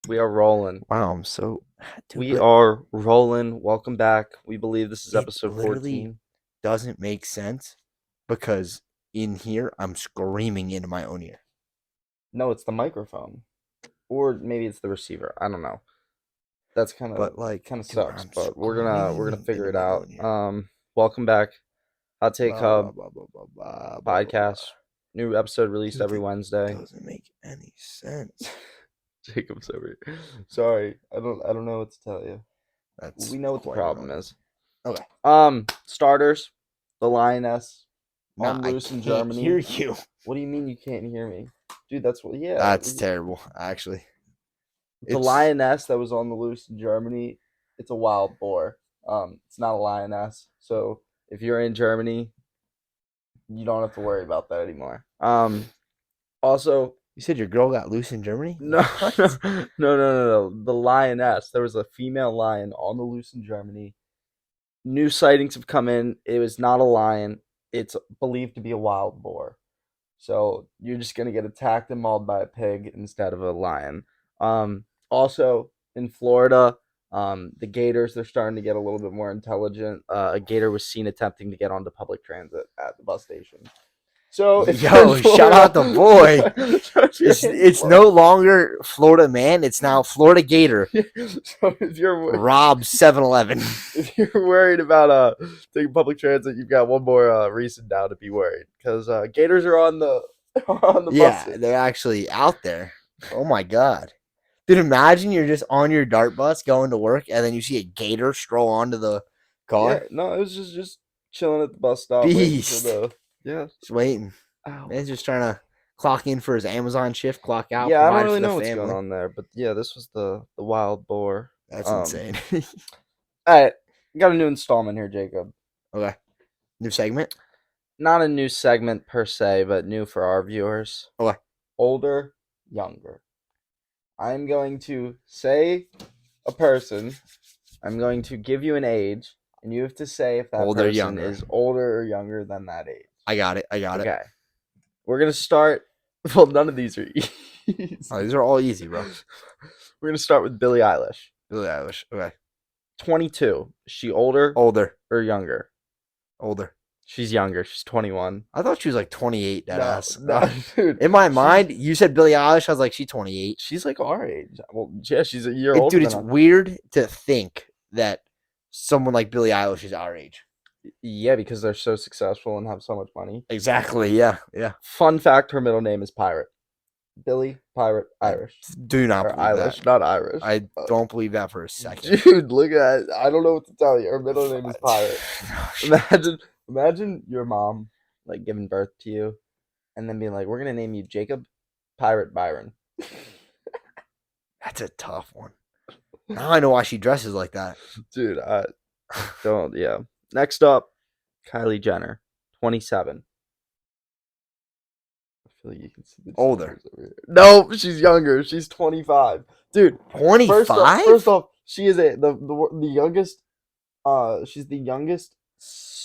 We are rolling. Wow, I'm so dude, We but are rolling. Welcome back. We believe this is it episode literally 14. doesn't make sense because in here I'm screaming into my own ear. No, it's the microphone. Or maybe it's the receiver. I don't know. That's kind of But like, kind of dude, sucks, I'm but we're gonna screaming figure into it my out. own ear. Welcome back. Hot Take Blah blah Hub blah blah blah blah blah blah blah. podcast. New episode released Dude, every that Wednesday. doesn't make any sense. Jacob's over here. Sorry. I don't know what to tell you. That's We know what the quite problem annoying. is. Okay. Starters. The Lioness Nah, on I loose in can't hear Germany. you. What do you mean you can't hear me? Dude, that's what, yeah. That's terrible, actually. The It's lioness that was on the loose in Germany, it's a wild boar. It's not a lioness. So if you're in Germany, you don't have to worry about that anymore. Also, you said your girl got loose in Germany? no, no, What? no, no, no, no. The lioness. There was a female lion on the loose in Germany. New sightings have come in. It was not a lion. It's believed to be a wild boar. So you're just gonna get attacked and mauled by a pig instead of a lion. Also in Florida, the gators, they're starting to get a little bit more intelligent. A gator was seen attempting to get onto public transit at the bus station. So if you're in Yo, shout out the boy. Florida, so if you're in It's no longer Florida man. It's now Florida Gator. so Rob 7-Eleven. if you're worried about taking public transit, you've got one more reason now to be worried because gators are on the are on the Yeah, buses. they're actually out there. Oh my god. Dude, imagine you're just on your dart bus going to work and then you see a gator stroll onto the Yeah, car. no, it was just chilling at the bus stop waiting for Beast. the yeah. Just waiting. Ow. Man's just trying to clock in for his Amazon shift, clock out, Yeah, I don't provide really for the know what's going family. on there, but yeah, this was the wild boar. That's Um, insane. all right, got a new installment here, Jacob. Okay. New segment? Not a new segment per se, but new for our viewers. Okay. Older, younger. I'm going to say a person. I'm going to give you an age, and you have to say if that Older, person younger. is older or younger than that age. I got it. I got it. Okay. We're gonna start. Well, none of these are easy. Oh, these are all easy, bro. We're gonna start with Billie Eilish. Billie Eilish. Okay. 22. Is she older Older. or younger? Older. She's younger. She's 21. I thought she was like 28, that No, ass. no, dude. In my mind, you said Billie Eilish. I was like, she's 28. She's like our age. Well, yeah, she's a year older Dude, than it's us. weird to think that someone like Billie Eilish is our age. Yeah, because they're so successful and have so much money. Exactly. Yeah. Yeah. Fun fact: her middle name is Pirate. Billie Pirate Irish. Do not Or believe Eilish, that. not Irish. I don't believe that for a second. Dude, look at it. I don't know what to tell you. Her middle name is Pirate. Imagine your mom like giving birth to you and then being like, "We're gonna name you Jacob Pirate Byron." That's a tough one. Now I know why she dresses like that. Dude, I don't. Yeah. Next up, Kylie Jenner, 27. I feel like you can see the Older. numbers over here. No, she's younger. She's 25. Dude, first off, 25? she is the youngest. She's the youngest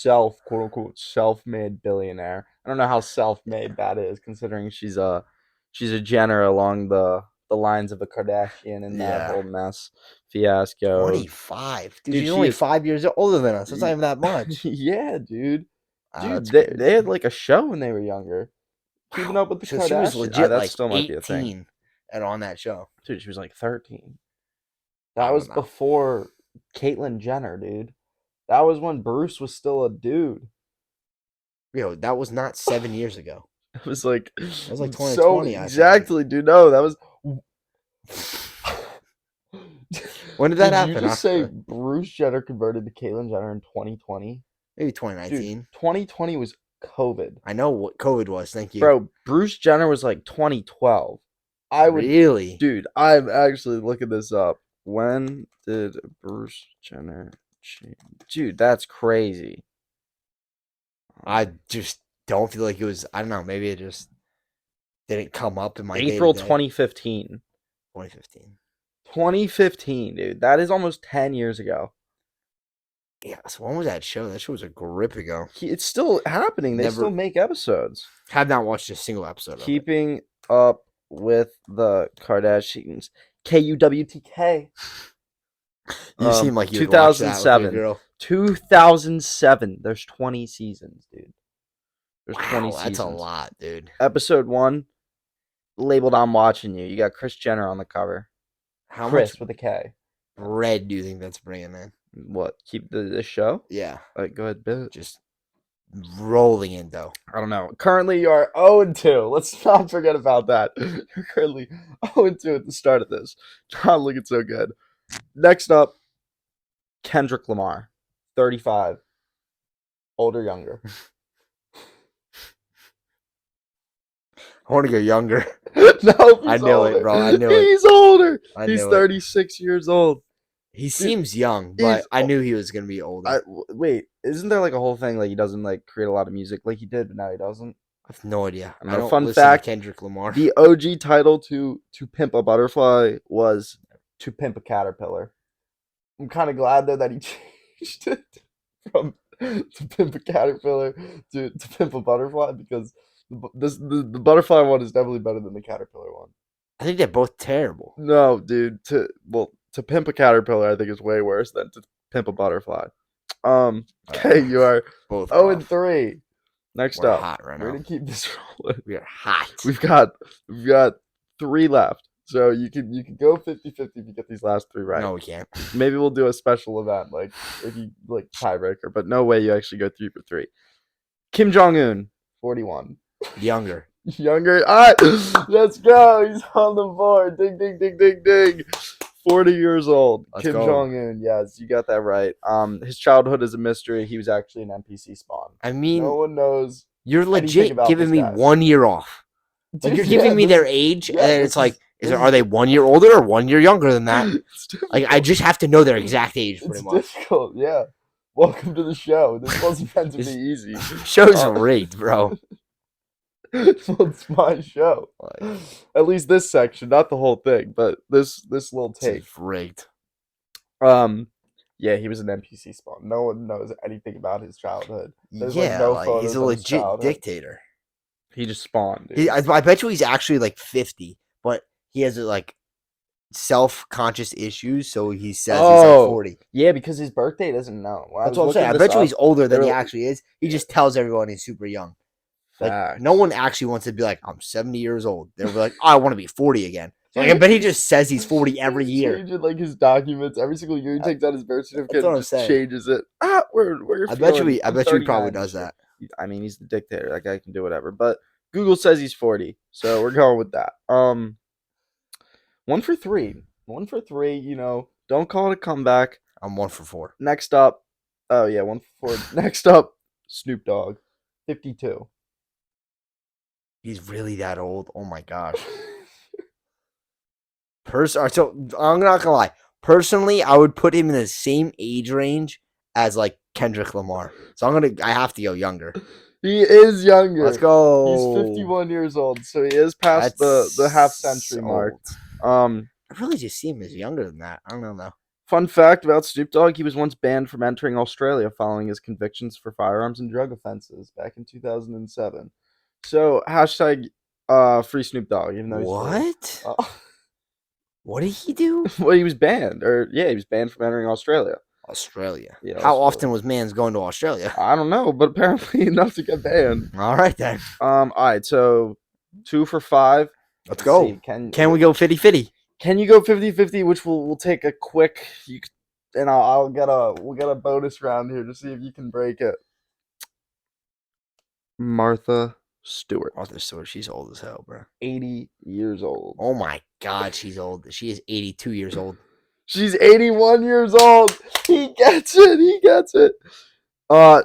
quote unquote self-made billionaire. I don't know how self-made that is, considering she's a Jenner along the lines of a Kardashian and that Yeah. whole mess fiasco. 25. Dude, Dude, she's she only is 5 years older than us. That's not even that much. yeah, dude. Dude, That's they had crazy. like a show when they were younger. Keeping Wow. up with the So she was Kardashians. legit That like still might be a thing. 18 and on that show. Dude, she was like 13. I That was don't know. before Caitlyn Jenner, dude. That was when Bruce was still a dude. Yo, that was not 7 years ago. It was like That was like so 2020, I think. exactly, dude. No, that was. When did that Did happen? you just say Bruce Jenner converted to Caitlyn Jenner in 2020? Maybe Dude, 2019. 2020 was COVID. I know what COVID was. Thank you. Bro, Bruce Jenner was like 2012. I would, Really? dude. I'm actually looking this up. When did Bruce Jenner change? Dude, that's crazy. I just don't feel like it was. I don't know. Maybe it just didn't come up in my April day-to-day. 2015. 2015. 2015, dude. That is almost 10 years ago. Yeah. So when was that show? That show was a grip ago. It's still happening. They Never- still make episodes. Have not watched a single episode of it. Keeping up with the Kardashians. KUWTK. You seem like you'd watch that with your 2007. girl. 2007. There's 20 seasons, dude. There's 20 Wow, that's a seasons. lot, dude. Episode 1, labeled I'm Watching You. You got Kris Jenner on the cover. How Chris much with a K. bread do you think that's bringing in? What? Keep this show? Yeah, Like, go ahead, bitch. just rolling in though. I don't know. Currently, you are 0-2. Let's not forget about that. You're currently 0-2 at the start of this. Not looking so good. Next up, Kendrick Lamar, 35. Older, younger. I want to go younger. No, I knew it, bro. I knew it. He's older. I He's knew it. 36 years old. He seems young, but he's- I knew he was gonna be older. Wait, isn't there like a whole thing like he doesn't like create a lot of music like he did, but now he doesn't? I have no idea. I know, I don't fun listen fact, to Kendrick Lamar. The OG title to Pimp a Butterfly was To Pimp a Caterpillar. I'm kind of glad though that he changed it from To Pimp a Caterpillar to Pimp a Butterfly, because the butterfly one is definitely better than the caterpillar one. I think they're both terrible. No, dude. To Pimp a Caterpillar, I think is way worse than To Pimp a Butterfly. Okay, you are Both 0-3. Next We're up, hot right we're now. gonna keep this rolling. We are hot. We've got 3 left, so you can go 50-50 if you get these last 3 right. No, we can't. Maybe we'll do a special event, like if you like tiebreaker, but no way you actually go 3 for 3. Kim Jong-un, 41. Younger. Younger. All right, let's go. He's on the board. Ding, ding, ding, ding, ding. 40 years old. Let's Kim go. Jong-un. Yes, you got that right. His childhood is a mystery. He was actually an NPC spawn. I mean, No one knows. you're legit about giving this me guy. 1 year off. Like you're giving me their age, yeah, and then this it's like, is- are they 1 year older or 1 year younger than that? Like I just have to know their exact age, It's pretty much. difficult. Yeah. Welcome to the show. This wasn't meant to be This- easy. Show's rigged, bro. Well, it's my show. Like, At least this section, not the whole thing, but this little take. it's rigged. Yeah, he was an NPC spawn. No one knows anything about his childhood. There's, Yeah, no like, photos he's a of his legit childhood. dictator. He just spawned. Dude. I bet you he's actually like 50, but he has like self-conscious issues, so he says he's like 40. Yeah, because his birthday doesn't know. When That's what I'm saying. I bet you he's older than he actually is. He just tells everyone he's super young. Like no one actually wants to be like, I'm 70 years old. They'll be like, I want to be 40 again. So, like, I bet he just says he's 40 every year. Changing like his documents every single year. He takes out his birth certificate what and I'm just saying. changes it. Where you're I bet you feeling? he I'm probably 39 does this year. that. I mean, he's the dictator. That guy can do whatever. But Google says he's 40, so we're going with that. 1 for 3. 1 for 3. You know, don't call it a comeback. I'm 1 for 4. Next up, 1 for 4. Next up, Snoop Dogg, 52. He's really that old. Oh my gosh. So I'm not gonna lie. Personally, I would put him in the same age range as like Kendrick Lamar. So I have to go younger. He is younger. Let's go. He's 51 years old, so he is past the half century mark. I really just see him as younger than that. I don't know though. Fun fact about Snoop Dogg: he was once banned from entering Australia following his convictions for firearms and drug offenses back in 2007. So hashtag free Snoop Dogg. Even though he's What? What did he do? Well, he was banned, he was banned from entering Australia. Australia. Yeah, How Australia. often was Mans going to Australia? I don't know, but apparently enough to get banned. All right then. All right, so 2 for 5. Let's go. See, Can we go 50-50? Can you go 50-50? Which we'll take a quick. And we'll get a bonus round here to see if you can break it. Martha Stewart, Martha Stewart, she's old as hell, bro. 80 years old. Oh my God, she's old. She is 82 years old. She's 81 years old. He gets it.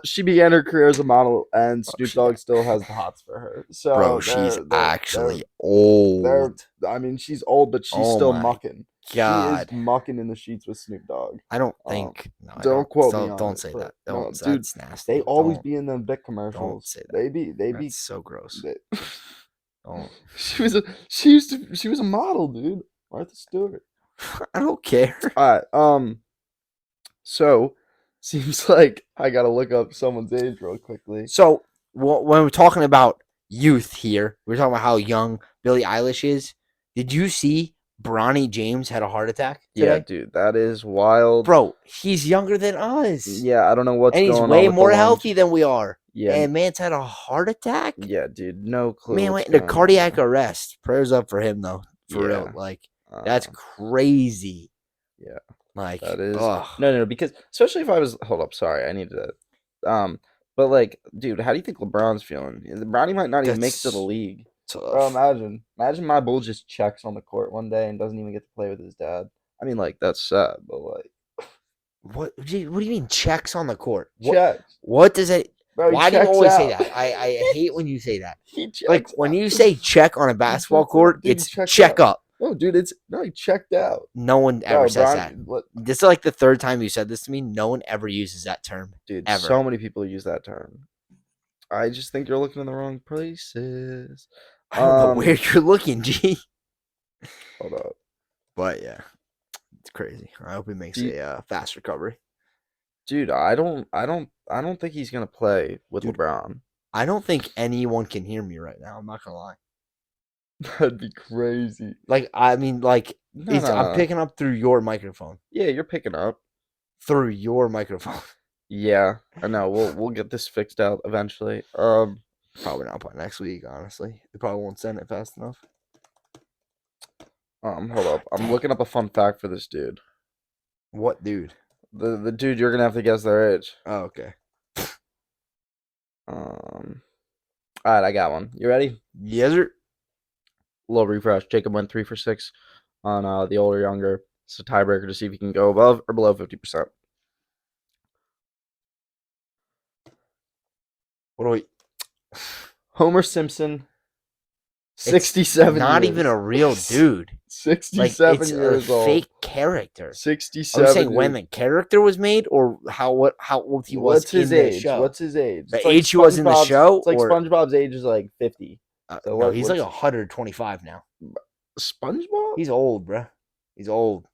She began her career as a model, and Snoop Dogg still has the hots for her. So, bro, she's actually old. I mean, she's old, but she's still mucking. God, She is mucking in the sheets with Snoop Dogg. I don't think. No, don't quote me on Don't it, say but that. no, Don't. dude, That's nasty. They always Don't- be in them Vic commercials. Don't say that. They be. That's so gross. They, Don't. she was a model, dude. Martha Stewart. I don't care. All right. So seems like I gotta look up someone's age real quickly. So when we're talking about youth here, we're talking about how young Billie Eilish is. Did you see Bronny James had a heart attack Yeah, today? dude, that is wild. Bro, he's younger than us. Yeah, I don't know what's And he's going on way with the more lungs. healthy than we are. Yeah, And man's had a heart attack? yeah, dude, no clue. Man what's went into going cardiac on there. arrest. Prayers up for him, though. For real. Yeah. Like, that's crazy. Yeah. Like, That is ugh. no, because especially if I was hold up, sorry, I needed to but like, dude, how do you think LeBron's feeling? Bronny might not even make it to the That's league. Bro, tough. imagine my bull just checks on the court one day and doesn't even get to play with his dad. I mean, like, that's sad, but like, What do you mean checks on the court? checks. What does it? Bro, Why do you checks always say out. that? I hate when you say that. He Like checks when out. you say check on a basketball checks out. court, Dude, he it's checked check out. up. No, dude, he checked out. No one ever Bro, says that. This is like the third time you said this to me. No one ever uses that term. dude, ever. so many people use that term. I just think you're looking in the wrong places. I don't know where you're looking, G. Hold up. But yeah, it's crazy. I hope he makes a fast recovery. Dude, I don't think he's gonna play with Dude, LeBron. I don't think anyone can hear me right now. I'm not gonna lie. That'd be crazy. Like, I mean, like, No. I'm picking up through your microphone. Yeah, you're picking up. Through your microphone. Yeah, I know. We'll get this fixed out eventually. Probably not by next week, honestly. They probably won't send it fast enough. Hold up. I'm looking up a fun fact for this dude. What dude? The dude you're gonna have to guess their age. Oh, okay. Alright, I got one. You ready? Yes, sir. Little refresh. Jacob went 3 for 6 on the older younger. It's a tiebreaker to see if he can go above or below 50%. What do we? Homer Simpson, 67 Not years. even a real dude. 67 like, it's years a old. fake character. 67 Are you saying years. when the character was made or how old he was What's his in the age? show? What's his age? The It's age he was in the show? It's like or... SpongeBob's age is like 50. So no, he's like 125 now. SpongeBob? He's old, bro. He's old.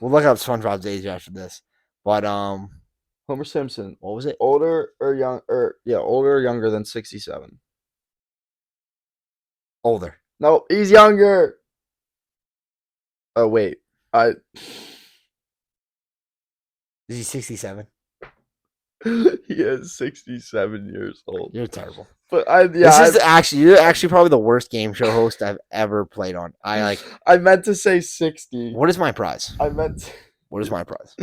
We'll look up SpongeBob's age after this. But Homer Simpson. What was it? Older or older or younger than 67. Older. No, he's younger. Oh wait. Is he 67? He is 67 years old. You're terrible. But you're actually probably the worst game show host I've ever played on. I meant to say 60. What is my prize? What is my prize?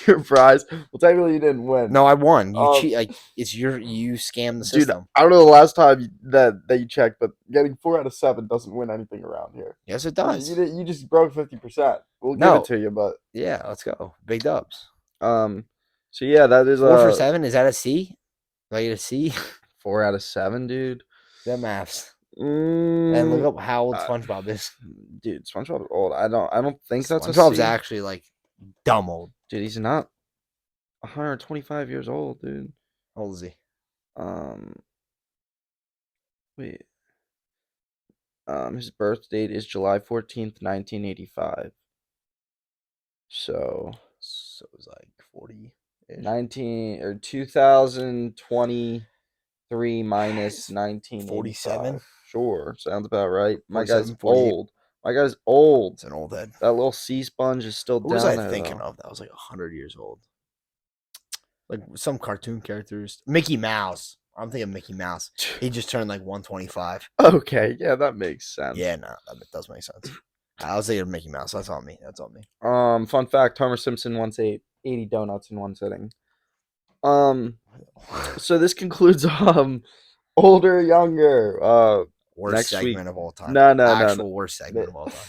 Your prize? Well, technically you didn't win. No, I won. You cheat. Like, you scam the system. Dude, I don't know the last time that you checked, but getting 4 out of 7 doesn't win anything around here. Yes, it does. You just broke 50%. We'll give it to you, but yeah, let's go. Big dubs. So yeah, that is 4 for 7. Is that a C? Do I get a C? 4 out of 7, dude. That maths. And look up how old SpongeBob is. Dude, SpongeBob's old. I don't think that's a SpongeBob's C. actually like dumb old. Dude, he's not 125 years old, dude. How old is he? Wait. His birth date is July 14th, 1985. So it was like 40. 2023 minus 1947. Sure, sounds about right. My guy's old. My guy's old. It's an old head. That little sea sponge is still down there. What was I thinking of? That was like 100 years old. Like some cartoon characters. Mickey Mouse. I'm thinking Mickey Mouse. He just turned like 125. Okay, yeah, that makes sense. Yeah, no, that does make sense. I was thinking Mickey Mouse. That's on me. Fun fact: Homer Simpson once ate 80 donuts in one sitting. So this concludes older, younger. Worst segment of all time. No. Worst segment of all time.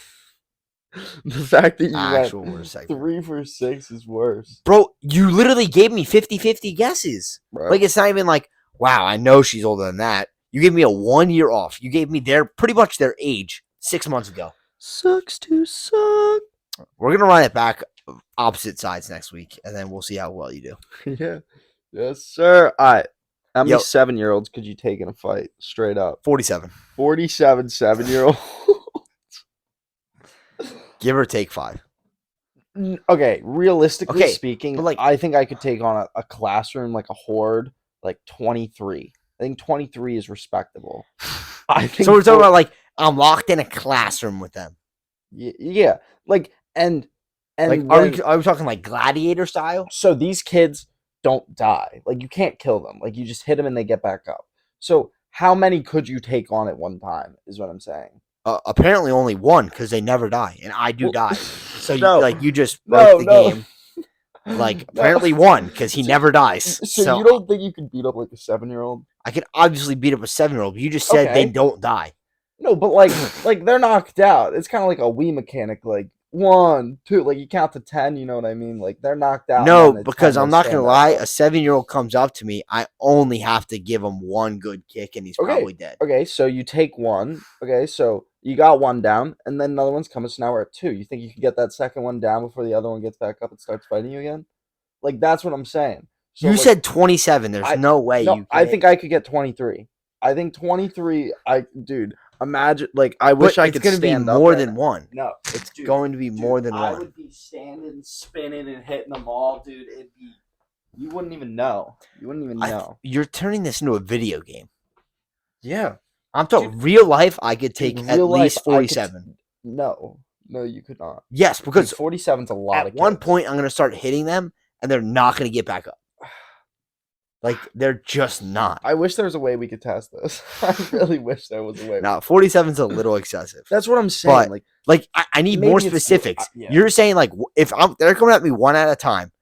The fact that you worst segment. 3 for 6 is worse. Bro, you literally gave me 50-50 guesses. Bro. Like, it's not even like, wow, I know she's older than that. You gave me a 1 year off. You gave me pretty much their age 6 months ago. Sucks to suck. We're going to run it back opposite sides next week, and then we'll see how well you do. Yeah. Yes, sir. All right. How many 7-year-olds could you take in a fight? Straight up. 47. 47 7-year-olds. Give or take 5. Okay, realistically speaking, but like, I think I could take on a classroom, like a horde, like 23. I think 23 is respectable. I think so we're talking about like I'm locked in a classroom with them. Yeah, like Like, and are when we talking like gladiator style? so these kids don't die. Like you can't kill them. Like you just hit them and they get back up. So how many could you take on at one time? Is what I'm saying. Apparently only one because they never die, and I do Well, die. So no, you just broke no, the no, game. Like no. apparently one because he So, never dies. so So you don't think you could beat up like a 7-year-old? I could obviously beat up a 7-year-old. You just said they Okay. don't die. No, but like they're knocked out. It's kind of like a Wii mechanic. Like 1, 2, like you count to 10. You know what I mean? Like they're knocked out, and No, then at because 10 they I'm not gonna stand back lie. up. A 7-year-old comes up to me. I only have to give him one good kick, and he's Okay. probably dead. Okay. So you take one. Okay. So you got one down, and then another one's coming. So now we're at 2. You think you can get that second one down before the other one gets back up and starts fighting you again? Like that's what I'm saying. So You like said 27. There's I no way no, you I can. think I could get 23. I think 23. Dude, imagine like I But wish I it's could going to be stand up more right now. than one. No, It's dude, going to be more than I one. would be standing, spinning, and hitting them all, dude. It'd be you wouldn't even know. You wouldn't even know. You're turning this into a video game. Yeah, I'm dude. talking real life. I could Dude, take at real life, least 47. No, no, you could not. Yes, Dude, because 47's a lot at of one kids. point I'm going to start hitting them, and they're not going to get back up. Like they're just not. I wish there was a way we could test this. I really wish there was a way. Now 47's a little excessive. That's what I'm saying. But Like I need maybe more it's specifics. yeah. You're saying like if they're coming at me one at a time,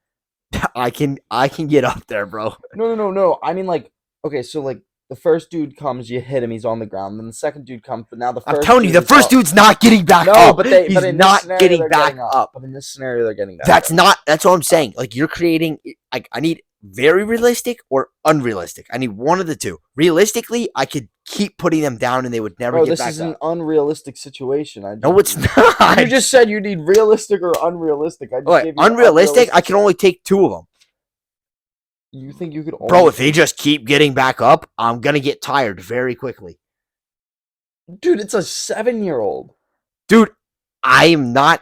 I can get up there, bro. No. I mean, like, okay, so like the first dude comes, you hit him, he's on the ground. Then the second dude comes, but now the I'm first telling you, dude the is first up. dude's not getting back No, up. but He's but in this not scenario, getting they're back getting up. But in this scenario, they're getting back That's up. not. That's what I'm saying. Like you're creating. Like I need very realistic or unrealistic. I need one of the two. Realistically, I could keep putting them down and they would never Bro, get this back is up. an unrealistic situation. No, it's not. You just said you need realistic or unrealistic. I just Wait, gave you unrealistic. I can only take 2 of them. You think you could only Bro, if they just keep getting back up, I'm going to get tired very quickly. Dude, it's a 7-year-old. Dude, I am not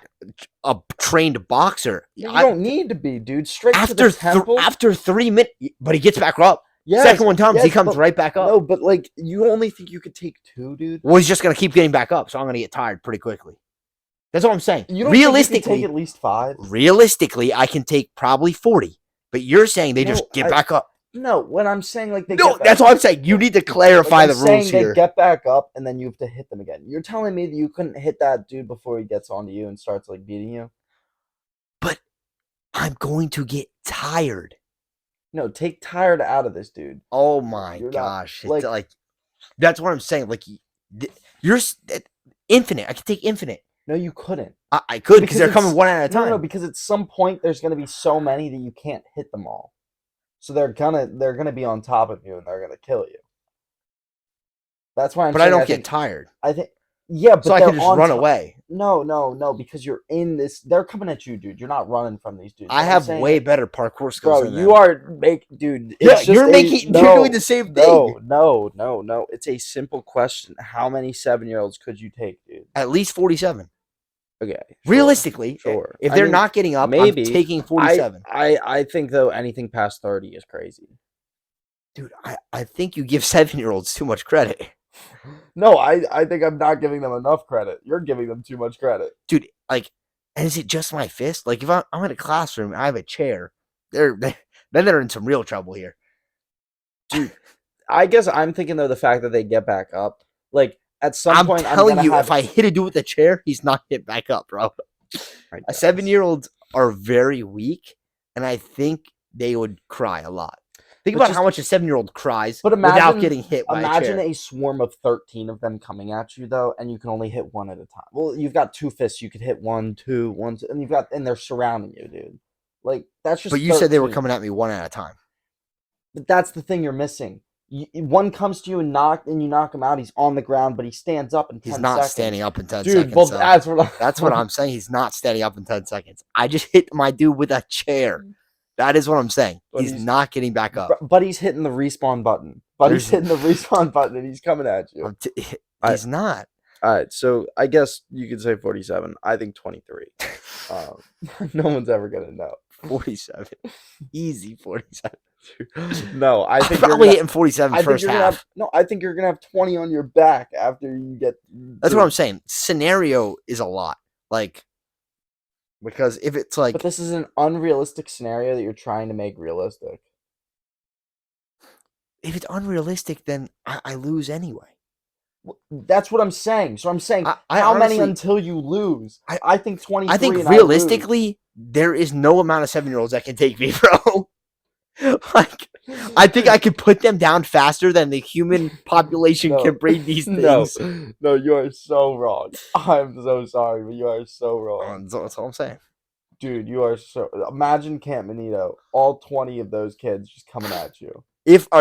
a trained boxer. You don't need to be, dude. Straight to After the temple. after 3 minutes, but he gets back up. Yes, Second one comes, he yes, comes but- right back up. No, but like you only think you could take 2, dude. Well, he's just going to keep getting back up, so I'm going to get tired pretty quickly. That's what I'm saying. You don't think you could take Realistically, at least 5? realistically, I can take probably 40. But you're saying they just get back up. No, when I'm saying like they No, get back that's what I'm saying. You need to clarify the rules They here. get back up and then you have to hit them again. You're telling me that you couldn't hit that dude before he gets onto you and starts like beating you? But I'm going to get tired. No, take tired out of this, dude. Oh my You're not- gosh. like- It's like that's what I'm saying. Like you're infinite. I could take infinite. No, you couldn't. I could because Because they're it's- coming one at a time. No, because at some point there's gonna be so many that you can't hit them all. So they're gonna be on top of you and they're gonna kill you. That's why I'm But saying I don't get tired. I think yeah, but So I they're can just on run top- away. No, because you're in this. They're coming at you, dude. You're not running from these dudes. I I'm have saying way that- better parkour skills Bro, than you them. are dude. Yeah, it's just you're no, doing the same thing. No. It's a simple question. How many 7-year-olds could you take, dude? At least 47. Okay, Realistically, sure. If I they're mean, not getting up, maybe. I'm taking 47. I think though anything past 30 is crazy. Dude, I think you give 7-year-olds too much credit. No, I think I'm not giving them enough credit. You're giving them too much credit. Dude, like, and is it just my fist? Like, if I'm in a classroom, I have a chair. Then they're in some real trouble here. Dude, I guess I'm thinking though the fact that they get back up, like at some I'm point, telling I'm you, have, if I hit a dude with a chair, he's not hit back up, bro. A 7-year-olds are very weak, and I think they would cry a lot. Think But about just- how much a 7-year-old cries But without imagine- getting hit by a Imagine chair. a swarm of 13 of them coming at you though, and you can only hit one at a time. Well, you've got 2 fists, you could hit 1, 2, 1, 2, and they're surrounding you, dude. Like that's just. But you said they were 13. coming at me one at a time. But that's the thing you're missing. One comes to you and you knock him out. He's on the ground, but he stands up in 10 He's not seconds. standing up in 10 Dude, seconds. well, so that's what I'm saying. He's not standing up in 10 seconds. I just hit my dude with a chair. That is what I'm saying. But He's not getting back up. But he's hitting the respawn button. He's hitting the respawn button, and he's coming at you. He's not. All right, so I guess you could say 47. I think 23. No one's ever gonna know. 47. Easy 47. No, I I'm think probably hitting 47 first half. I think you're gonna have 20 on your back after you get. That's what I'm saying. Scenario is a lot. Like, because if it's like, But this is an unrealistic scenario that you're trying to make realistic. if it's unrealistic, then I lose anyway. That's what I'm saying. So I'm saying, I how many honestly, until you lose? I think 23 I think and realistically, there is no amount of 7-year-olds that can take me, bro. Like, I think I could put them down faster than the human population can breed these things. No, you are so wrong. I'm so sorry, but you are so wrong. That's all I'm saying. Dude, you are so... Imagine Camp Benito, all 20 of those kids just coming at you.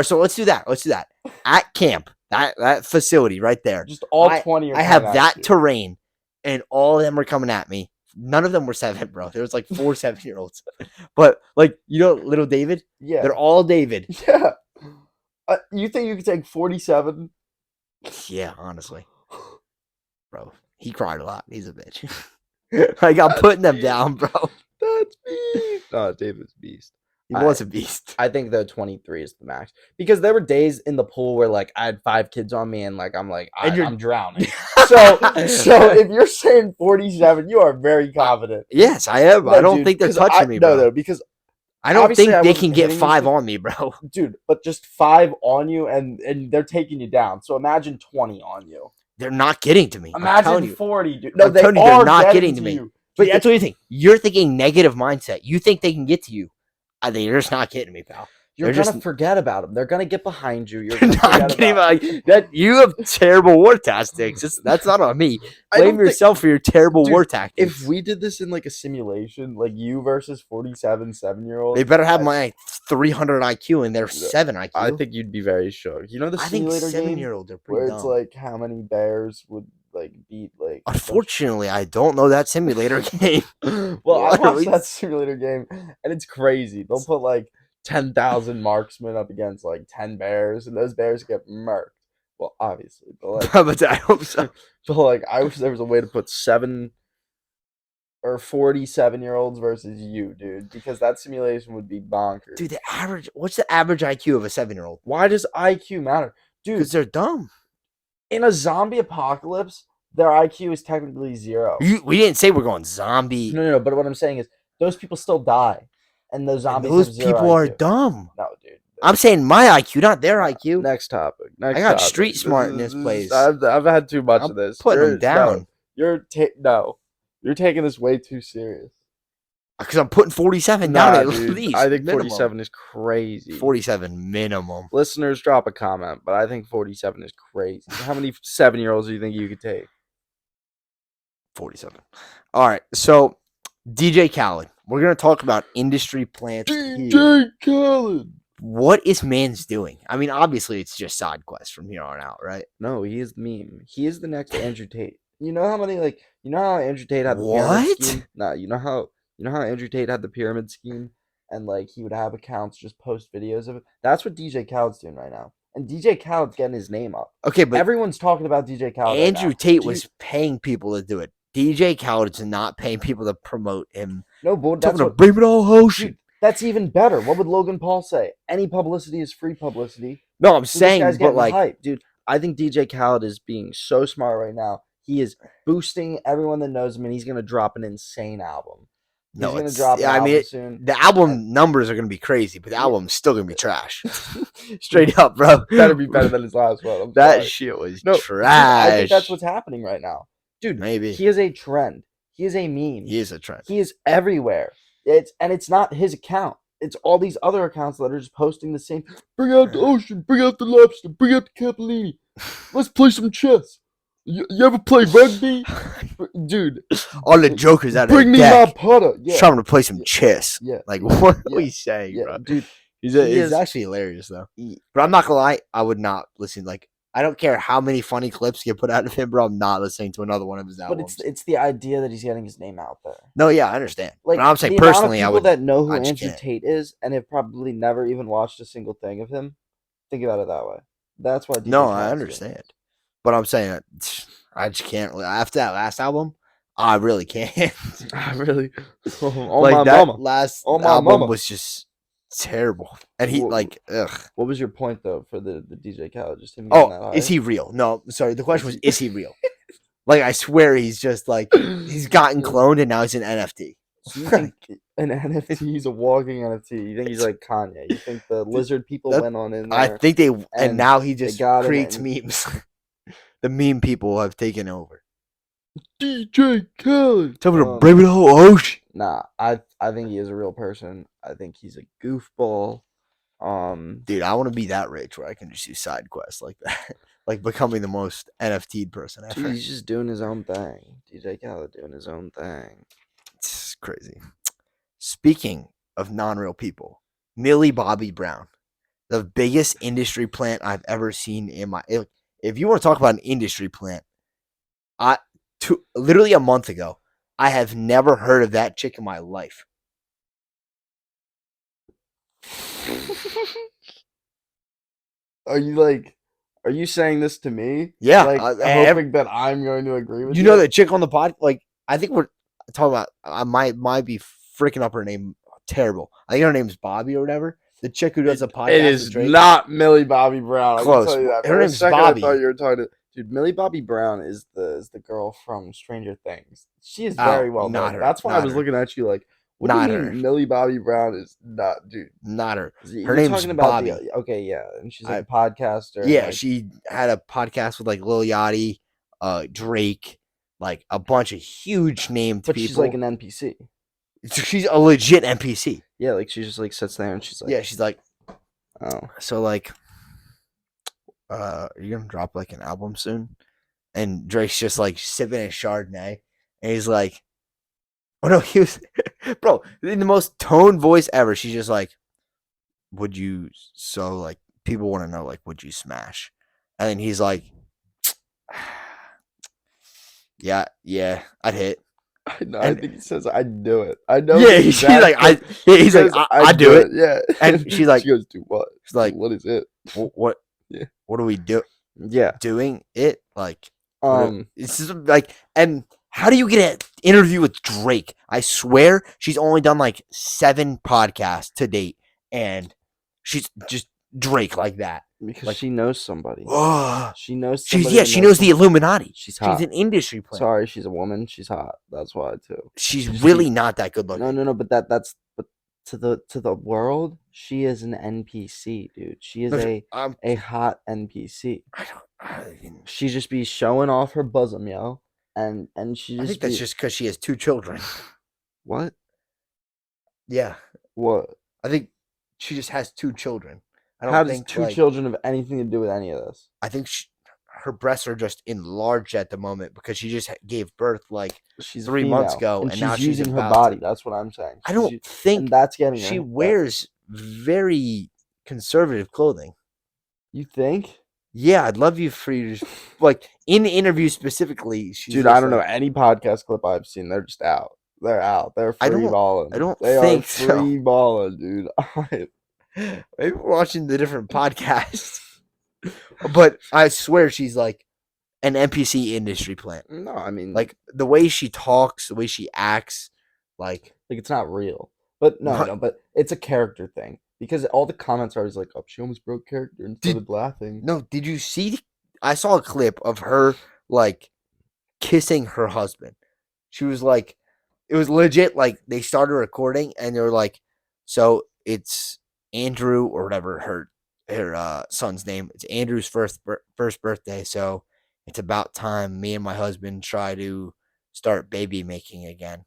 So let's do that. Let's do that. At camp, that facility right there. Just all 20 are I have coming that at you. terrain, and all of them are coming at me. None of them were 7, bro. There was like 4 7-year-olds. But, like, you know, little David? Yeah. They're all David. Yeah. You think you could take 47? Yeah, honestly. Bro, he cried a lot. He's a bitch. Like, I'm putting them down, bro. That's beast. No, David's beast. He was a beast. I think the 23 is the max. Because there were days in the pool where, like, I had 5 kids on me and, like, I'm drowning. So if you're saying 47, you are very confident. Yes, I am. No, I don't think they're touching me, bro. No, because I don't think they can get 5 on me, bro. Dude, but just 5 on you and they're taking you down. So imagine 20 on you. They're not getting to me. Imagine 40, dude. No, they're not getting to me. But that's what you think. You're thinking negative mindset. You think they can get to you. They're just not getting me, pal. You're going to forget about them. They're going to get behind you. You're not getting about that. You have terrible war tactics. That's not on me. Blame yourself for your terrible war tactics. If we did this in like a simulation, like you versus 47 7-year-olds, they better have my 300 IQ and their 7 IQ. I think you'd be very shooked. You know the simulator game 7-year-olds are pretty where dumb. it's like how many bears would like beat like. Unfortunately, I don't know that simulator game. Well, I watched that simulator game and it's crazy. They'll put like 10,000 marksmen up against like 10 bears, and those bears get murked. Well, obviously, but like, but I hope so. But like, I wish there was a way to put 7 or 47-year-olds versus you, dude, because that simulation would be bonkers. Dude, what's the average IQ of a 7-year-old? Why does IQ matter, dude? Because they're dumb. In a zombie apocalypse, their IQ is technically 0. We didn't say we're going zombie. No. But what I'm saying is, those people still die. And those zombies. And those people are dumb. No, dude. I'm saying my IQ, not their IQ. Next topic. I got street smart in this place. I've had too much of this. Put them down. You're taking this way too serious. Because I'm putting 47 down at least. I think 47 is crazy. 47 minimum. Listeners, drop a comment, but I think 47 is crazy. How many 7-year-olds do you think you could take? 47. All right, so DJ Khaled. We're going to talk about industry plants. DJ Khaled. What is Mans doing? I mean, obviously, it's just side quests from here on out, right? No, he is the meme. He is the next Andrew Tate. You know how Andrew Tate had the pyramid scheme? No, you know how Andrew Tate had the pyramid scheme and like he would have accounts just post videos of it? That's what DJ Khaled's doing right now. And DJ Khaled's getting his name up. Okay, but everyone's talking about DJ Khaled. Andrew Tate was paying people to do it. DJ Khaled's not paying people to promote him. No, but that's what blame it all Hoshi. That's even better. What would Logan Paul say? Any publicity is free publicity. No, I'm saying, but like, hype. Dude, I think DJ Khaled is being so smart right now. He is boosting everyone that knows him, and he's gonna drop an insane album. He's gonna drop an album soon. The album numbers are gonna be crazy, but the album's still gonna be trash. Straight up, bro. Better be better than his last one. That shit was trash. I think that's what's happening right now. Dude, maybe he is a trend. He is a meme. He is a trend. He is everywhere. It's not his account. It's all these other accounts that are just posting the same. Bring out the ocean. Bring out the lobster. Bring out the capellini. Let's play some chess. You ever play rugby, dude? All the jokers out of bring me my putter. Yeah. Trying to play some chess. Yeah. Like what are we saying, bro? Dude, he's actually hilarious though. But I'm not gonna lie, I would not listen. Like, I don't care how many funny clips get put out of him, bro. I'm not listening to another one of his albums. But it's the idea that he's getting his name out there. No, yeah, I understand. Like, but I'm saying personally, I would. People that know who Andrew Tate is and have probably never even watched a single thing of him. Think about it that way. That's why. I understand. But I'm saying I just can't. After that last album, I really can't. I really. Oh like my that mama. Last album was just terrible. And he ugh. What was your point though for the DJ Khaled? Just him. Oh, is he real? No, sorry. The question was, is he real? Like, I swear he's just like, he's gotten cloned and now he's an NFT. So you think an NFT, he's a walking NFT. You think he's like Kanye. You think the lizard people went on in there. I think they, and now he they just got him creates and- memes. The meme people have taken over. DJ Khaled. Tell me to bring me the whole ocean. Nah, I think he is a real person. I think he's a goofball. Dude, I want to be that rich where I can just do side quests like that. Like becoming the most NFT'd person ever. Dude, he's just doing his own thing. DJ Khaled doing his own thing. It's crazy. Speaking of non-real people, Millie Bobby Brown, the biggest industry plant I've ever seen in my. If you want to talk about an industry plant, literally a month ago, I have never heard of that chick in my life. Are you saying this to me? Yeah, like hoping that I'm going to agree with you. You know the chick on the pod? Like, I think we're talking about. I might be freaking up her name. Terrible. I think her name's Bobby or whatever. The chick who does the podcast. It is not Millie Bobby Brown. Close. I can tell you that. Her name's Bobby. I thought you were talking to. Dude, Millie Bobby Brown is the girl from Stranger Things. She is very well known. That's why I was looking at you like, what do you mean Millie Bobby Brown is not, dude? Not her. Her name's Bobby. Okay, yeah, and she's like a podcaster. Yeah, like, she had a podcast with like Lil Yachty, Drake, like a bunch of huge named people. But she's like an NPC. She's a legit NPC. Yeah, like she just like sits there and she's like, yeah, she's like, oh, so like, are you gonna drop like an album soon? And Drake's just like sipping a Chardonnay, and he's like, oh no, he was, bro, in the most toned voice ever. She's just like, would you? So like, people want to know like, would you smash? And then he's like, yeah, I'd hit. I think he says I'd do it. I know. Yeah, he's like, he's like, I'd do it. Yeah, and she's like, she goes, do what? She's like, what is it? What? Yeah. What do we do? Yeah, doing it like, it's just like, and how do you get an interview with Drake? I swear she's only done like 7 podcasts to date, and she's just Drake like that. Because like, she knows somebody. She knows somebody. She knows the Illuminati. She's hot. She's an industry plant. Sorry, she's a woman. She's hot. That's why too. She's really not that good looking. No. But that's to the world, she is an NPC, dude. She is a hot NPC. She just be showing off her bosom, yo. And she just. I think that's just because she has 2 children. What? Yeah. What? I think she just has 2 children. How does 2 children have anything to do with any of this? I think her breasts are just enlarged at the moment because she just gave birth like she's 3 months ago, and now she's using her body. That's what I'm saying. I don't think that's getting. She wears very conservative clothing. You think? Yeah, I'd love for you to like in the interview specifically. Dude, I don't know any podcast clip I've seen. They're just out. They're out. They're free balling. I don't they think are free balling, dude. Maybe we're watching the different podcasts. But I swear she's like an NPC industry plant. No, I mean like the way she talks, the way she acts, like it's not real. But no, but it's a character thing. Because all the comments are always like, oh, she almost broke character and started laughing. No, did you see? I saw a clip of her like kissing her husband. She was like, it was legit. Like they started recording and they were like, so it's Andrew or whatever her son's name. It's Andrew's first birthday, so it's about time me and my husband try to start baby making again.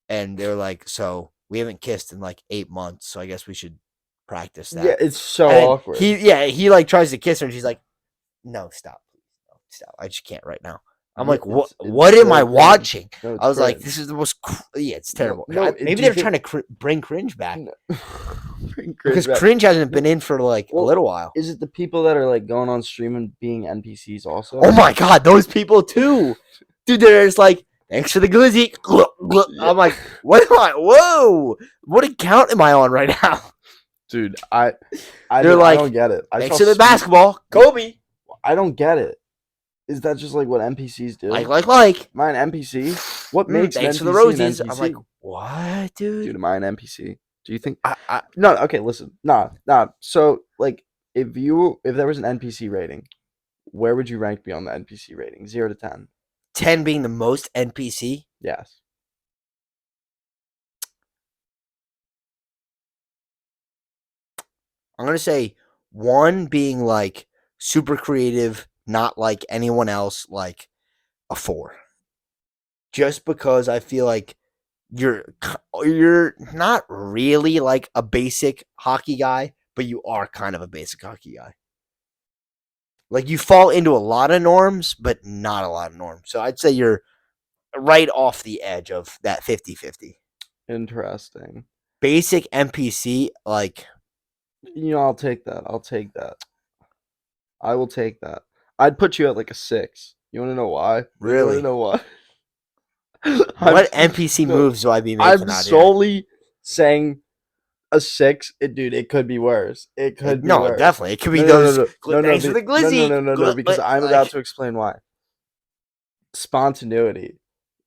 And they're like, so we haven't kissed in like 8 months, so I guess we should practice that. Yeah, it's so awkward. He like tries to kiss her and she's like, no, stop, please, no, stop. I just can't right now. I'm like, what am I watching? No, I was like, this is the most. It's terrible. Maybe they're trying to bring cringe back. Because cringe hasn't been in for like a little while. Is it the people that are like going on stream and being NPCs also? Oh my god, those people too, dude. They're just like, thanks for the glizzy. I'm like, what am I? Whoa, what account am I on right now? Dude, I like, don't get it. Thanks for the basketball, Kobe. I don't get it. Is that just like what NPCs do? Like. Am I an NPC? What makes thanks NPC for the roses? an NPC? I'm like, what, dude? Dude, am I an NPC? Do you think? No. Okay, listen. Nah. So, like, if there was an NPC rating, where would you rank me on the NPC rating? 0 to 10. 10 being the most NPC. Yes. I'm gonna say 1 being like super creative, not like anyone else, like a 4. Just because I feel like you're not really like a basic hockey guy, but you are kind of a basic hockey guy. Like you fall into a lot of norms, but not a lot of norms. So I'd say you're right off the edge of that 50-50. Interesting. Basic NPC, like I'll take that. I'll take that. I will take that. I'd put you at like a 6. You want to know why? You want to really, know why? I'm what NPC no, moves do I be I'm making out here? solely saying a 6. Dude, it could be worse. It could be No, worse. definitely. It could be No, no, no, those. no, no, no, Thanks for the no, no, glizzy. no, no, no. Because I'm about Like, to explain why. Spontaneity.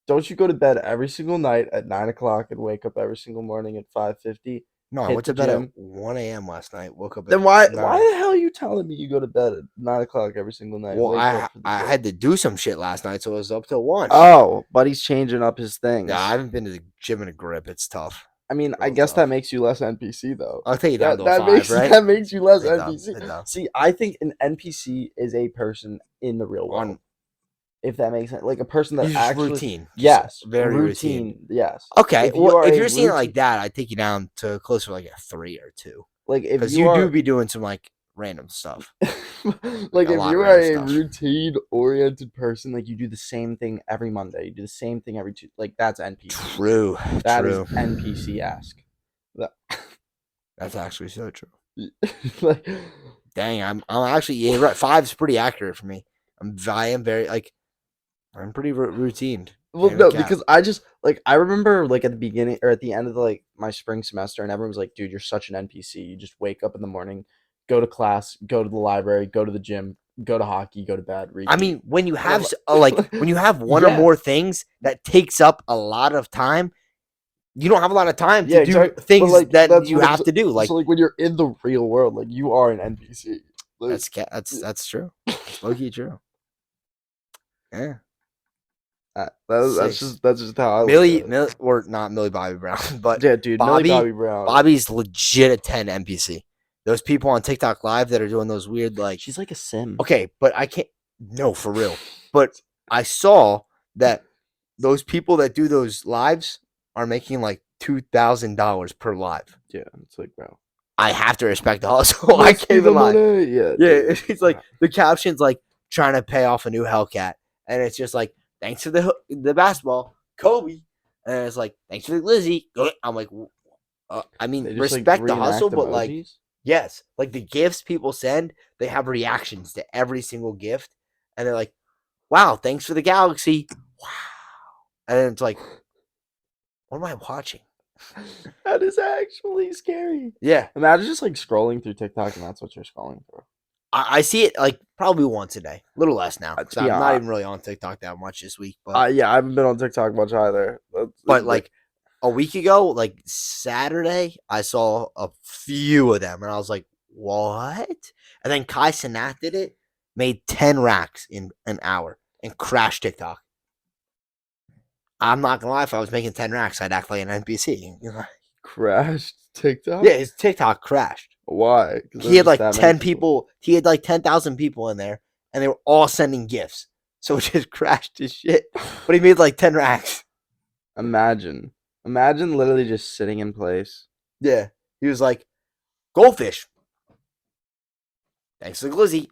Don't you go to bed every single night at 9 o'clock and wake up every single morning at 5:50? no, I Hit went the to bed at gym. 1 a.m. last night. Woke up at Then why 9. the hell are you telling me you go to bed at 9 o'clock every single night and Well, wake up for the I gym? had to do some shit last night, so I was up till 1. Oh, buddy's changing up his Yeah, I things. haven't been to the gym in a grip. It's tough. I mean, I Real guess that tough. makes you less NPC though. I'll take it down That to a that 5, makes right? that makes you less It does. NPC. It does. See, I think an NPC is a person in the real world. On If that makes sense, like a person that He's just actually, routine. Just yes, very routine. routine, yes. Okay, If you well, are if a you're seeing it like routine, that, I'd take you down to closer to like a 3 or 2. like if Because you you do are be doing some like random stuff. like A if lot you of are random a stuff. routine oriented person, like you do the same thing every Monday, you do the same thing every two, like that's NPC. True. That is True. NPC esque. That's actually so true. Like, Dang, I'm actually, yeah, right. 5's pretty accurate for me. I am very like I'm pretty routine. well, Can't even no, cap. because I just like I remember like at the beginning or at the end of like my spring semester, and everyone was like, "Dude, you're such an NPC. You just wake up in the morning, go to class, go to the library, go to the gym, go to hockey, go to bed, I repeat." mean, when you And I'm have like when you have one or yeah, more things that takes up a lot of time, you don't have a lot of time yeah, to do exactly. But things like that that's you what I'm have saying. to do. Like So like when you're in the real world, like you are an NPC. Like, that's true. That's low key true. Yeah. that's 6. just how I look at it. Or not Millie Bobby Brown, but Yeah, dude, Millie Bobby Bobby Brown. Bobby's legit a 10 NPC. Those people on TikTok Live that are doing those weird like She's like a sim. okay, but I can't no for real. But I saw that those people that do those lives are making like $2,000 per live. Yeah, it's like, bro. I have to respect the hustle. I Must can't be the even lie. money. Yeah, Yeah, dude. it's like the caption's like trying to pay off a new Hellcat, and it's just like thanks for the basketball, Kobe, and it's like thanks for the glizzy. I'm like, I mean, They just like respect the hustle, reenact but like, emojis. yes, like the gifts people send, they have reactions to every single gift, and they're like, wow, thanks for the galaxy, wow, and then it's like, what am I watching? That is actually scary. Yeah, Imagine just like scrolling through TikTok and that's what you're scrolling through. I see it like probably once a day, a little less now because I'm not Yeah, even really on TikTok that much this week, but yeah, I haven't been on TikTok much either. like a week ago, like Saturday, I saw a few of them and I was like, what? And then Kai Cenat did it, made 10 racks in an hour and crashed TikTok. I'm not gonna lie, if I was making 10 racks, I'd act like an NPC. You know? crashed TikTok. Yeah, his TikTok crashed. Why? He had like 10 people. He had like 10,000 people in there and they were all sending gifts. So it just crashed his shit. But he made like 10 racks. Imagine literally just sitting in place. Yeah. He was like, goldfish. Thanks to the glizzy.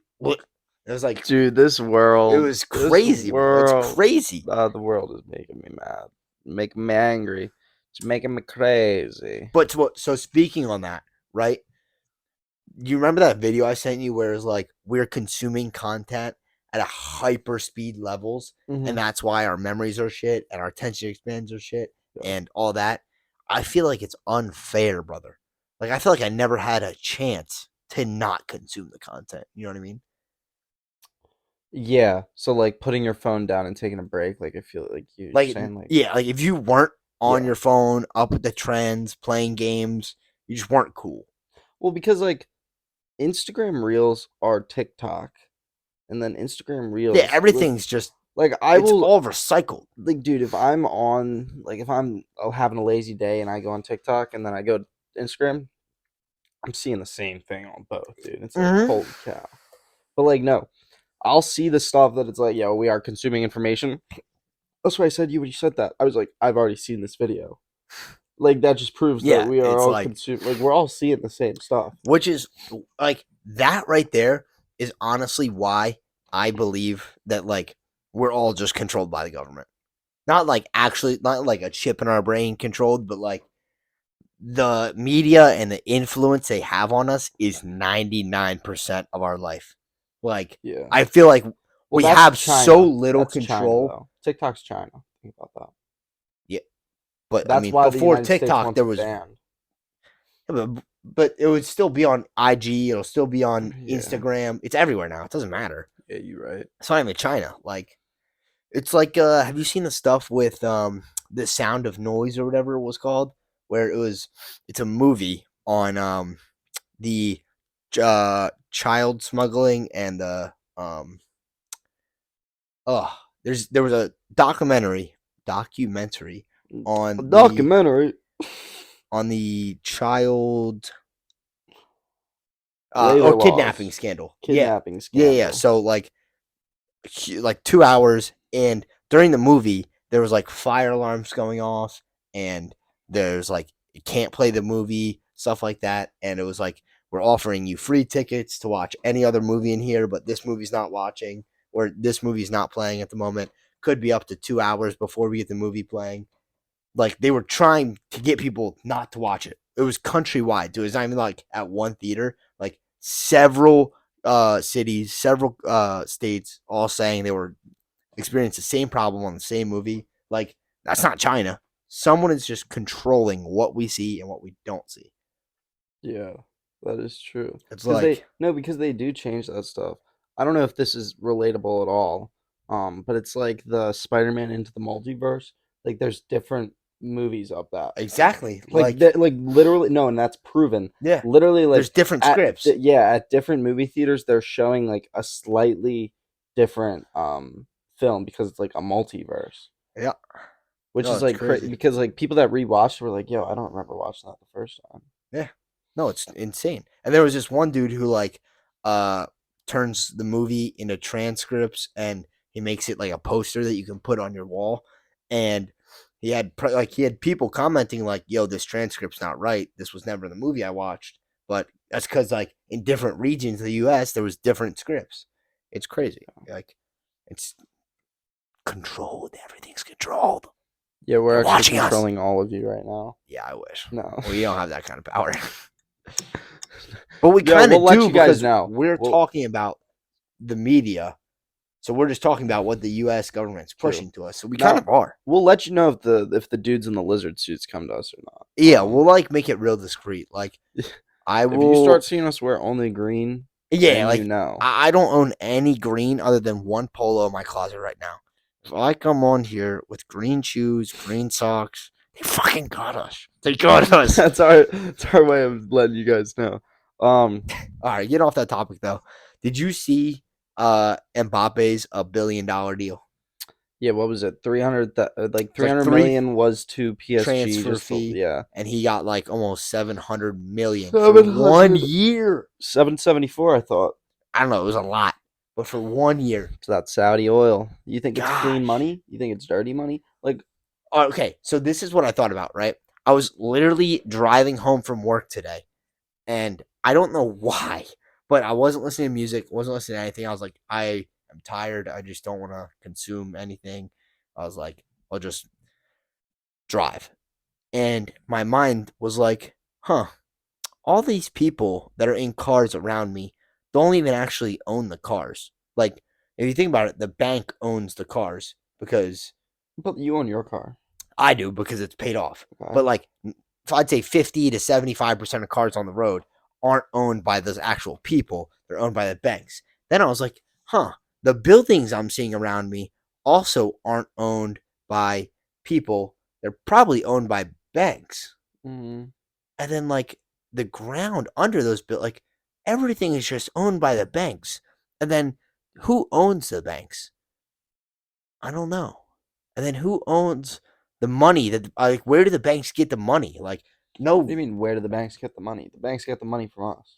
It was like, Dude, this world. it was crazy, bro. It's crazy. The world is making me mad. Making me angry. It's making me crazy. But so speaking on that, right? You remember that video I sent you where it's like we're consuming content at a hyper speed levels, Mhm. and that's why our memories are shit and our attention spans are shit Yeah. and all that. I feel like it's unfair, brother. Like I feel like I never had a chance to not consume the content. You know what I mean? Yeah. So like putting your phone down and taking a break, like I feel like you're Like saying like yeah, like if you weren't on Yeah. your phone, up with the trends, playing games, you just weren't cool. Well, because like Instagram Reels are TikTok, and then Instagram Reels. Yeah, everything's just Like I It's will all recycled. like, dude, if I'm on like if I'm having a lazy day and I go on TikTok and then I go to Instagram, I'm seeing the same thing on both, dude. It's like Hmm. holy cow. But like no, I'll see the stuff that it's like, yo, we are consuming information. That's why I said you when you said that. I was like, I've already seen this video. Like that just proves that Yeah, we are it's all like, consuming. Like we're all seeing the same stuff. which is like that right there is honestly why I believe that like we're all just controlled by the government. Not like actually, not like a chip in our brain controlled, but like the media and the influence they have on us is 99% of our life. Like, Yeah. I feel like Well, we that's have so China. little That's China control. though. TikTok's China. Think about that. Yeah, but I That's mean, why the before United States TikTok, wants there it was, banned. but it would still be on IG. It'll still be on Yeah. Instagram. It's everywhere now. It doesn't matter. Yeah, you're right. It's not even China. Like, it's like, have you seen the stuff with the Sound of Noise or whatever it was called? Where it's a movie on the child smuggling and the oh there was a documentary A on documentary. the child or Labor kidnapping laws. scandal. Yeah. Kidnapping Yeah, yeah. scandal. So like 2 hours, and during the movie there was like fire alarms going off, and there's like you can't play the movie, stuff like that, and it was like we're offering you free tickets to watch any other movie in here, but this movie's not watching, or this movie's not playing at the moment. Could be up to 2 hours before we get the movie playing. Like they were trying to get people not to watch it. It was countrywide. It was not even like at one theater. Like several cities, several states, all saying they were experiencing the same problem on the same movie. Like that's not China. Someone is just controlling what we see and what we don't see. Yeah, that is true. It's Because they like no, because they do change that stuff. I don't know if this is relatable at all. But it's like the Spider-Man into the multiverse. Like there's different movies of that. exactly Like like that, like literally no, and that's proven. yeah. Literally, There's like different at scripts. yeah, at different movie theaters, they're showing like a slightly different film because it's like a multiverse, Yeah. which No, is it's like crazy crazy. because like people that rewatched were like, "Yo, I don't remember watching that the first time." Yeah. No, it's insane. And there was this one dude who like uh turns the movie into transcripts, and he makes it like a poster that you can put on your wall. And he had people commenting like, "Yo, this transcript's not right. This was never the movie I watched." But that's cuz like in different regions of the US there was different scripts. It's crazy. Like it's controlled. Everything's controlled. Yeah, we're They're actually watching us. controlling all of you right now. Yeah, I wish. No. Well, you don't have that kind of power. But we Yeah, kind we'll of let do you guys because know. we're We'll talking about the media. So we're just talking about what the US government's true. pushing to us. So we kind Now of are. we'll let you know if the dudes in the lizard suits come to us or not. Yeah, we'll like make it real discreet. Like I If you start will seeing us wear only green, yeah, then you like know. I don't own any green other than one polo in my closet right now. If I come on here with green shoes, green socks, they fucking got us. They got us. That's our way of letting you guys know. All right, get off that topic though. Did you see Mbappe's $1 billion deal? Yeah, what was it? 300 like It's like 300 three million was to PSG transfer just fee, yeah. and he got like almost 700 million for 1 700 year. 774 I thought. I don't know, it was a lot, but for 1 year, It's that Saudi oil. You think it's clean gosh. money? You think it's dirty money? Like Okay, so this is what I thought about. Right, I was literally driving home from work today, and I don't know why, but I wasn't listening to music, wasn't listening to anything. I was like, I am tired. I just don't want to consume anything. I was like, I'll just drive, and my mind was like, huh, all these people that are in cars around me don't even actually own the cars. Like, if you think about it, the bank owns the cars because but you own your car. I do because it's paid off. Okay. But like, if I'd say 50 to 75% of cars on the road aren't owned by those actual people, they're owned by the banks. Then I was like, huh, the buildings I'm seeing around me also aren't owned by people. They're probably owned by banks. Mm-hmm. And then like the ground under those like everything is just owned by the banks. And then who owns the banks? I don't know. And then who owns the money? That like, where do the banks get the money? Like, What do you no, mean? Where do the banks get the money? The banks get the money from us,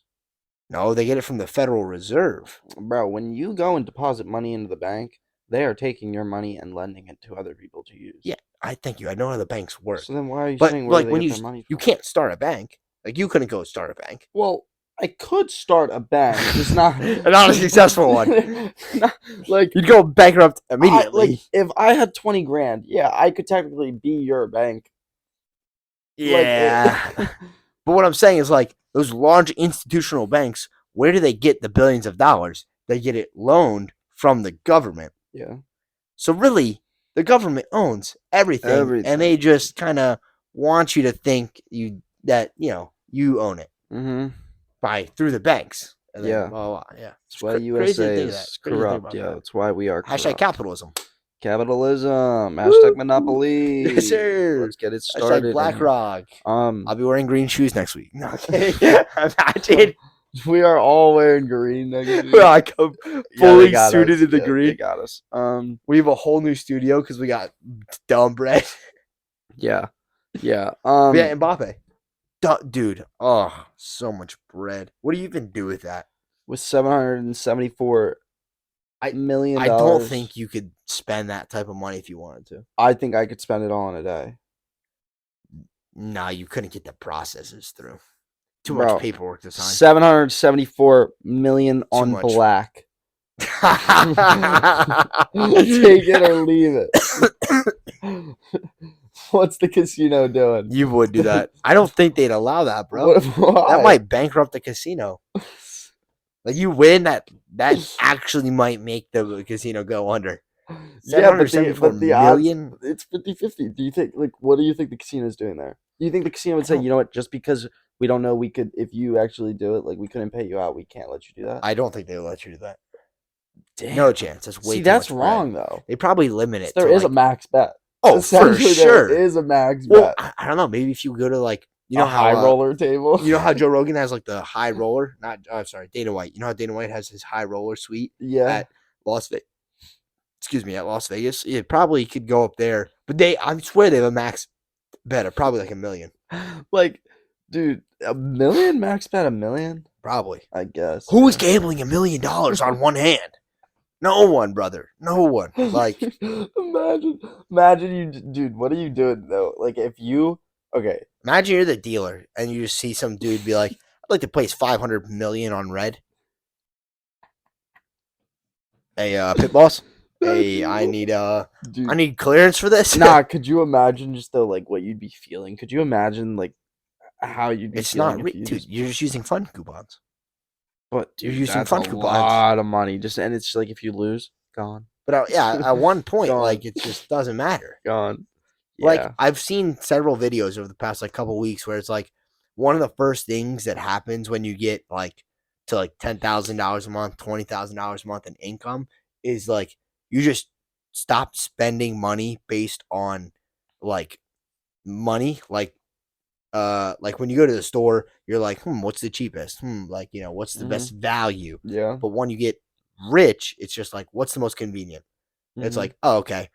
no, they get it from the Federal Reserve. bro. When you go and deposit money into the bank, they are taking your money and lending it to other people to use. Yeah, I thank you. I know how the banks work, So then why are you but saying where do like they when get their money you from? can't start a bank. Like you couldn't go start a bank. Well, I could start a bank, just not Not a successful one. not, like You'd go bankrupt I immediately. if I had 20 grand, yeah, I could technically be your bank. Like Yeah. But what I'm saying is like those large institutional banks, where do they get the billions of dollars? They get it loaned from the government. yeah, So really, the government owns everything, and they everything. just kind of want you to think that you own it Mhm. by through the banks, and then Yeah. blah blah. Yeah, That's it's why crazy to USA think of that. is Crazy to think corrupt, about yo. that. That's why we are Hashtag corrupt. capitalism. Capitalism. Woo! Hashtag monopoly. Yes, sir. Let's get it Hashtag started in here. BlackRock. Um, I'll be wearing green shoes next week. No, okay. Imagine. we are all wearing green next week. I come Yeah, they fully got suited us. in the Yeah, green. they got us. We have a whole new studio because we got dumb bread. Yeah, yeah. Yeah, Mbappe. Dude, oh, so much bread. What do you even do with that? With $774 million, I don't think you could spend that type of money if you wanted to. I think I could spend it all in a day. Nah, you couldn't get the processes through. Too Bro, much paperwork to sign. 774 million on much. black. Take it or leave it. What's the casino doing? You would do that. I don't think they'd allow that, bro. Why? That might bankrupt the casino. Like you win that actually might make the casino go under. Yeah, but the odds, million? it's 50-50. Do you think, like, what do you think the casino's doing there? Do you think the casino would say, you know what, just because we don't know we could, if you actually do it, like, we couldn't pay you out, we can't let you do that? I don't think they would let you do that. Damn. No chance. That's way See, too that's much wrong, bread. though. They probably limit it. There is a max bet. Oh, for Essentially, sure. There is a max Well, bet. I don't know. Maybe if you go to like You know how high roller table. You know how Joe Rogan has like the high roller? Not sorry, Dana White. You know how Dana White has his high roller suite Yeah. at Las Vegas. Excuse me, at Las Vegas. It probably could go up there, but I swear they have a max bet of probably like $1 million. Like, dude, $1 million max bet, $1 million? Probably. I guess. Who is gambling $1 million on one hand? No one, brother. No one. Like, imagine you, dude. What are you doing though? Like, if you, okay, imagine you're the dealer and you just see some dude be like, "I'd like to place 500 million on red." Hey, pit boss. Hey, I need dude. I need clearance for this. Nah, could you imagine just though, like, what you'd be feeling? Could you imagine like how you'd be It's feeling not, if you dude. just, You're just using fun coupons. but You're dude, using that's fun a coupons. lot of money. Just, and it's like if you lose, gone, But yeah, at one point, Gone. like it just doesn't matter. gone. Like Yeah. I've seen several videos over the past like couple weeks where it's like one of the first things that happens when you get like to like $10,000 a month, $20,000 a month in income is like you just stop spending money based on like money. Like when you go to the store, you're like, what's the cheapest? Like, what's the best value? Yeah. But when you get rich, it's just like, what's the most convenient? It's Mhm. like, oh, okay.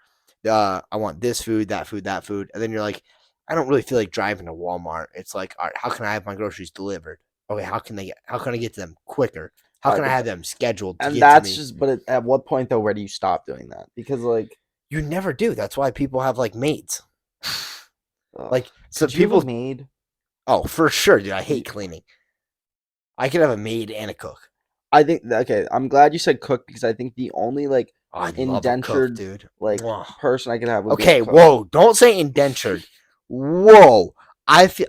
I want this food, that food, that food. And then you're like, I don't really feel like driving to Walmart. It's like, all right, how can I have my groceries delivered? Okay, how can I get to them quicker? How can I have them scheduled to and get that's to me? just, but at what point though, where do you stop doing that? Because like, You never do. That's why people have like maids. Like so could you have a people maid? Oh, for sure, dude. I hate cleaning. I could have a maid and a cook. I think okay. I'm glad you said cook because I think the only like Oh, I love a cook, indentured dude. like Mwah. person I could have would be Okay, a cook. whoa, don't say indentured. Whoa.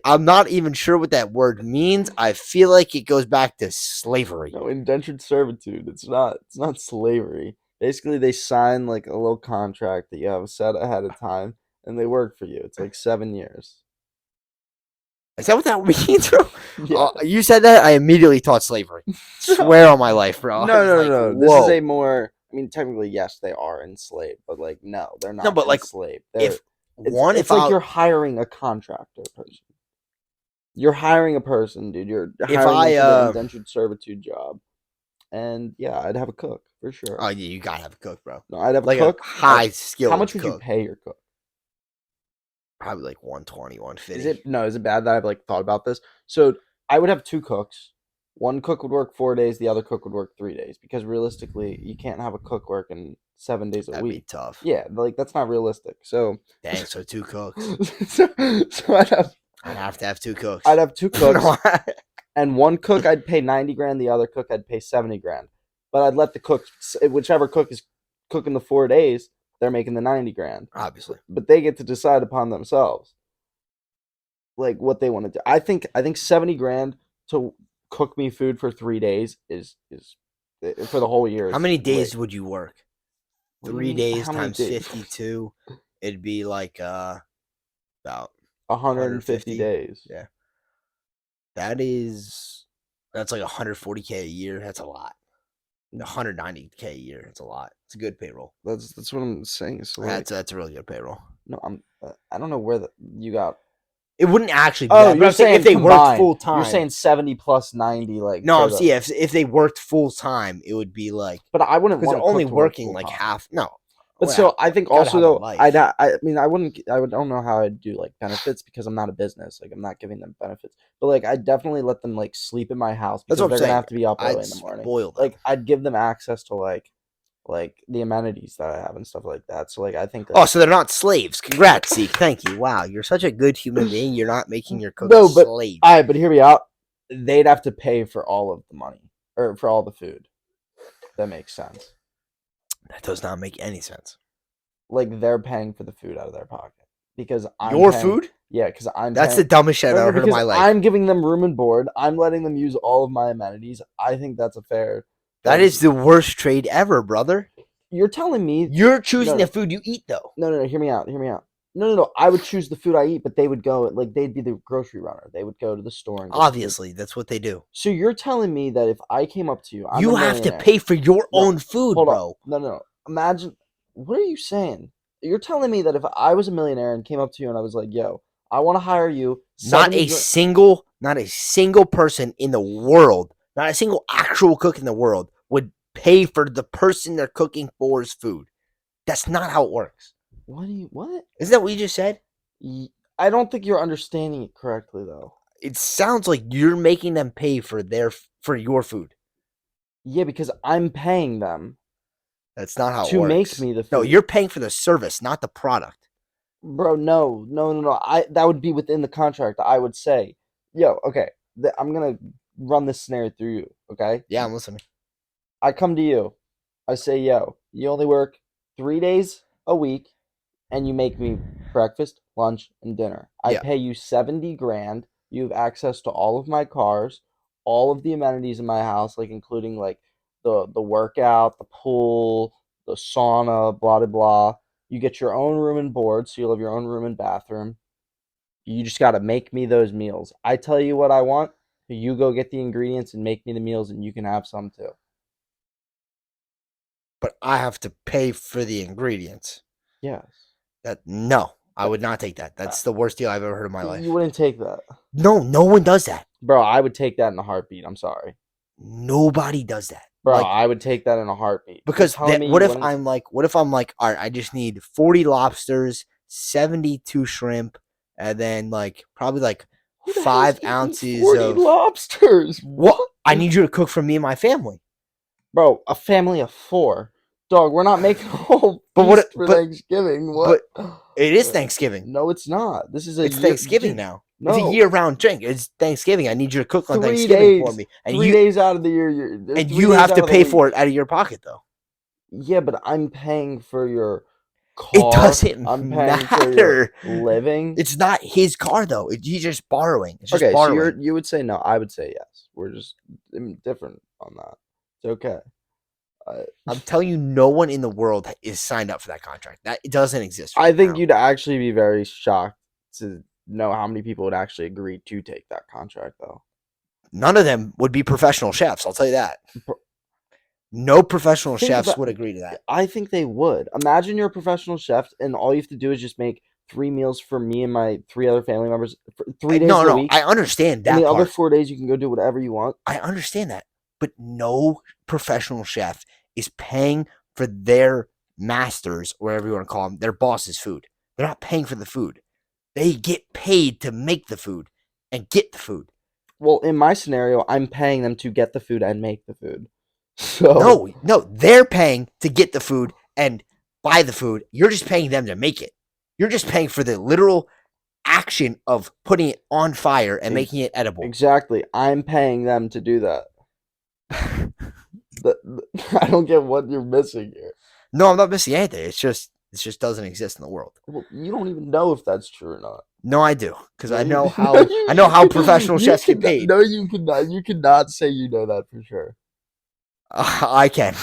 I'm not even sure what that word means. I feel like it goes back to slavery. No, indentured servitude. It's not slavery. Basically, they sign like a little contract that you have set ahead of time, and they work for you. It's like 7 years. Is that what that means, bro? Yeah. You said that, I immediately thought slavery. Swear on my life, bro. No. This Whoa. is a more. I mean, technically, yes, they are enslaved, but like, no, they're not. No, but, like, enslaved. if It's like you're hiring a contractor person. You're hiring a person, dude. You're hiring them for the indentured servitude job, and yeah, I'd have a cook for sure. Oh yeah, you gotta have a cook, bro. No, I'd have a Like a cook. high How much skilled would you cook. pay your cook? Probably like 120, Is 150. it no? Is it bad that I've like thought about this? So I would have two cooks. One cook would work 4 days. The other cook would work 3 days because realistically, you can't have a cook working 7 days a That'd be week. tough. Yeah, like that's not realistic. So, Dang, so 2 cooks. so, so I'd have to have 2 cooks. I'd have two cooks, No, and one cook I'd pay 90 grand. The other cook I'd pay 70 grand. But I'd let the cook, whichever cook is cooking the 4 days, they're making the 90 grand. obviously. But they get to decide upon themselves, like what they want to do. I think 70 grand to cook me food for 3 days is for the whole year. How Is many great. days would you work? What do you 3 mean, days how many times days? 52. It'd be like about 150 days. Yeah. That's like 140K a year. That's a lot. 190K a year. That's a lot. It's a good payroll. That's what I'm saying. So like, That's a really good payroll. no, I don't know where you got. It wouldn't actually be Oh, that, but you're I'm saying saying if they worked combined. full time. You're saying 70 plus 90, like No, for I'm the- saying if they worked full time, it would be like But I wouldn't because want they're to only cook to work working like full-time. half. No, But well, so I think gotta also have a though life. I mean I don't know how I'd do like benefits because I'm not a business, like I'm not giving them benefits, but like I definitely let them like sleep in my house because That's what I'm they're gonna saying. have to be up early I'd in the morning. spoil them. Like I'd give them access to like the amenities that I have and stuff like that. So like I think Oh, so they're not slaves. Congrats, Zeke. Thank you. Wow, you're such a good human being. You're not making your cook No, a but slave. all right, but hear me out. They'd have to pay for all of the money or for all the food. That makes sense. That does not make any sense. Like they're paying for the food out of their pocket because I'm Your paying, food? Yeah, because I'm That's the paying. dumbest shit I've No, ever heard in because my life. I'm giving them room and board. I'm letting them use all of my amenities. I think that's a fair. That is the worst trade ever, brother. You're telling me You're choosing No. the food you eat, though. no. Hear me out. Hear me out. No. I would choose the food I eat, but they would go like they'd be the grocery runner. They would go to the store and get the food. Obviously, that's what they do. So you're telling me that if I came up to you, I'm You a have to millionaire. pay for your No, own food, Hold bro. on. No. Imagine. What are you saying? You're telling me that if I was a millionaire and came up to you and I was like, "Yo, I want to hire you," Not a single person in the world, not a single actual cook in the world would pay for the person they're cooking for's food. That's not how it works. What? Isn't that what you just said? I don't think you're understanding it correctly, though. It sounds like you're making them pay for your food. Yeah, because I'm paying them That's not how it to works. make me the food. No, you're paying for the service, not the product. Bro, no. That would be within the contract. I would say, yo, okay, I'm gonna run this scenario through you. Okay. Yeah, I'm listening. I come to you. I say, yo, you only work 3 days a week, and you make me breakfast, lunch, and dinner. I Yeah. pay you 70 grand. You have access to all of my cars, all of the amenities in my house, like including like the workout, the pool, the sauna, blah blah blah. You get your own room and board, so you'll have your own room and bathroom. You just gotta make me those meals. I tell you what I want. You go get the ingredients and make me the meals, and you can have some too. But I have to pay for the ingredients. Yes. No, I would not take that. That's the worst deal I've ever heard in my life. You wouldn't take that. No one does that. Bro, I would take that in a heartbeat. I'm sorry. Nobody does that. Bro, Like, I would take that in a heartbeat. because You're telling me what you if wouldn't- I'm like, all right, I just need 40 lobsters, 72 shrimp, and then like probably like Who the hell's 5 eating ounces 40 of lobsters? what? I need you to cook for me and my family. Bro, a family of 4. Dog, we're not making a whole But what- feast for but- Thanksgiving. What? It is Thanksgiving. No, it's not. This is It's Thanksgiving now. It's a No. year-round drink. It's Thanksgiving. I need you to cook on 3 Thanksgiving for days. me, 3 days out of the year, and you have to pay for it out of your pocket, though. Yeah, but I'm paying for your car. It doesn't I'm paying for your matter. living. It's not his car though. He's just borrowing. It's just Okay, so borrowing. you would say no. I would say yes. We're just different on that. It's okay. I'm telling you, no one in the world is signed up for that contract. That it doesn't exist. I right think now. you'd actually be very shocked to know how many people would actually agree to take that contract, though. None of them would be professional chefs. I'll tell you that. Pro- No professional Think chefs about- would agree to that. I think they would. Imagine you're a professional chef, and all you have to do is just make 3 meals for me and my 3 other family members for 3 days a No, week. I understand that And the part. other 4 days, you can go do whatever you want. I understand that. but no professional chef is paying for their masters, or whatever you want to call them, their boss's food. They're not paying for the food. They get paid to make the food and get the food. Well, in my scenario, I'm paying them to get the food and make the food. So No, they're paying to get the food and buy the food. You're just paying them to make it. You're just paying for the literal action of putting it on fire and making it edible. exactly, I'm paying them to do that. I don't get what you're missing here. No, I'm not missing anything. It just doesn't exist in the world. Well, you don't even know if that's true or not. No, I do, because I know No, how professional chefs get paid. No, you cannot. You cannot say you know that for sure. I can.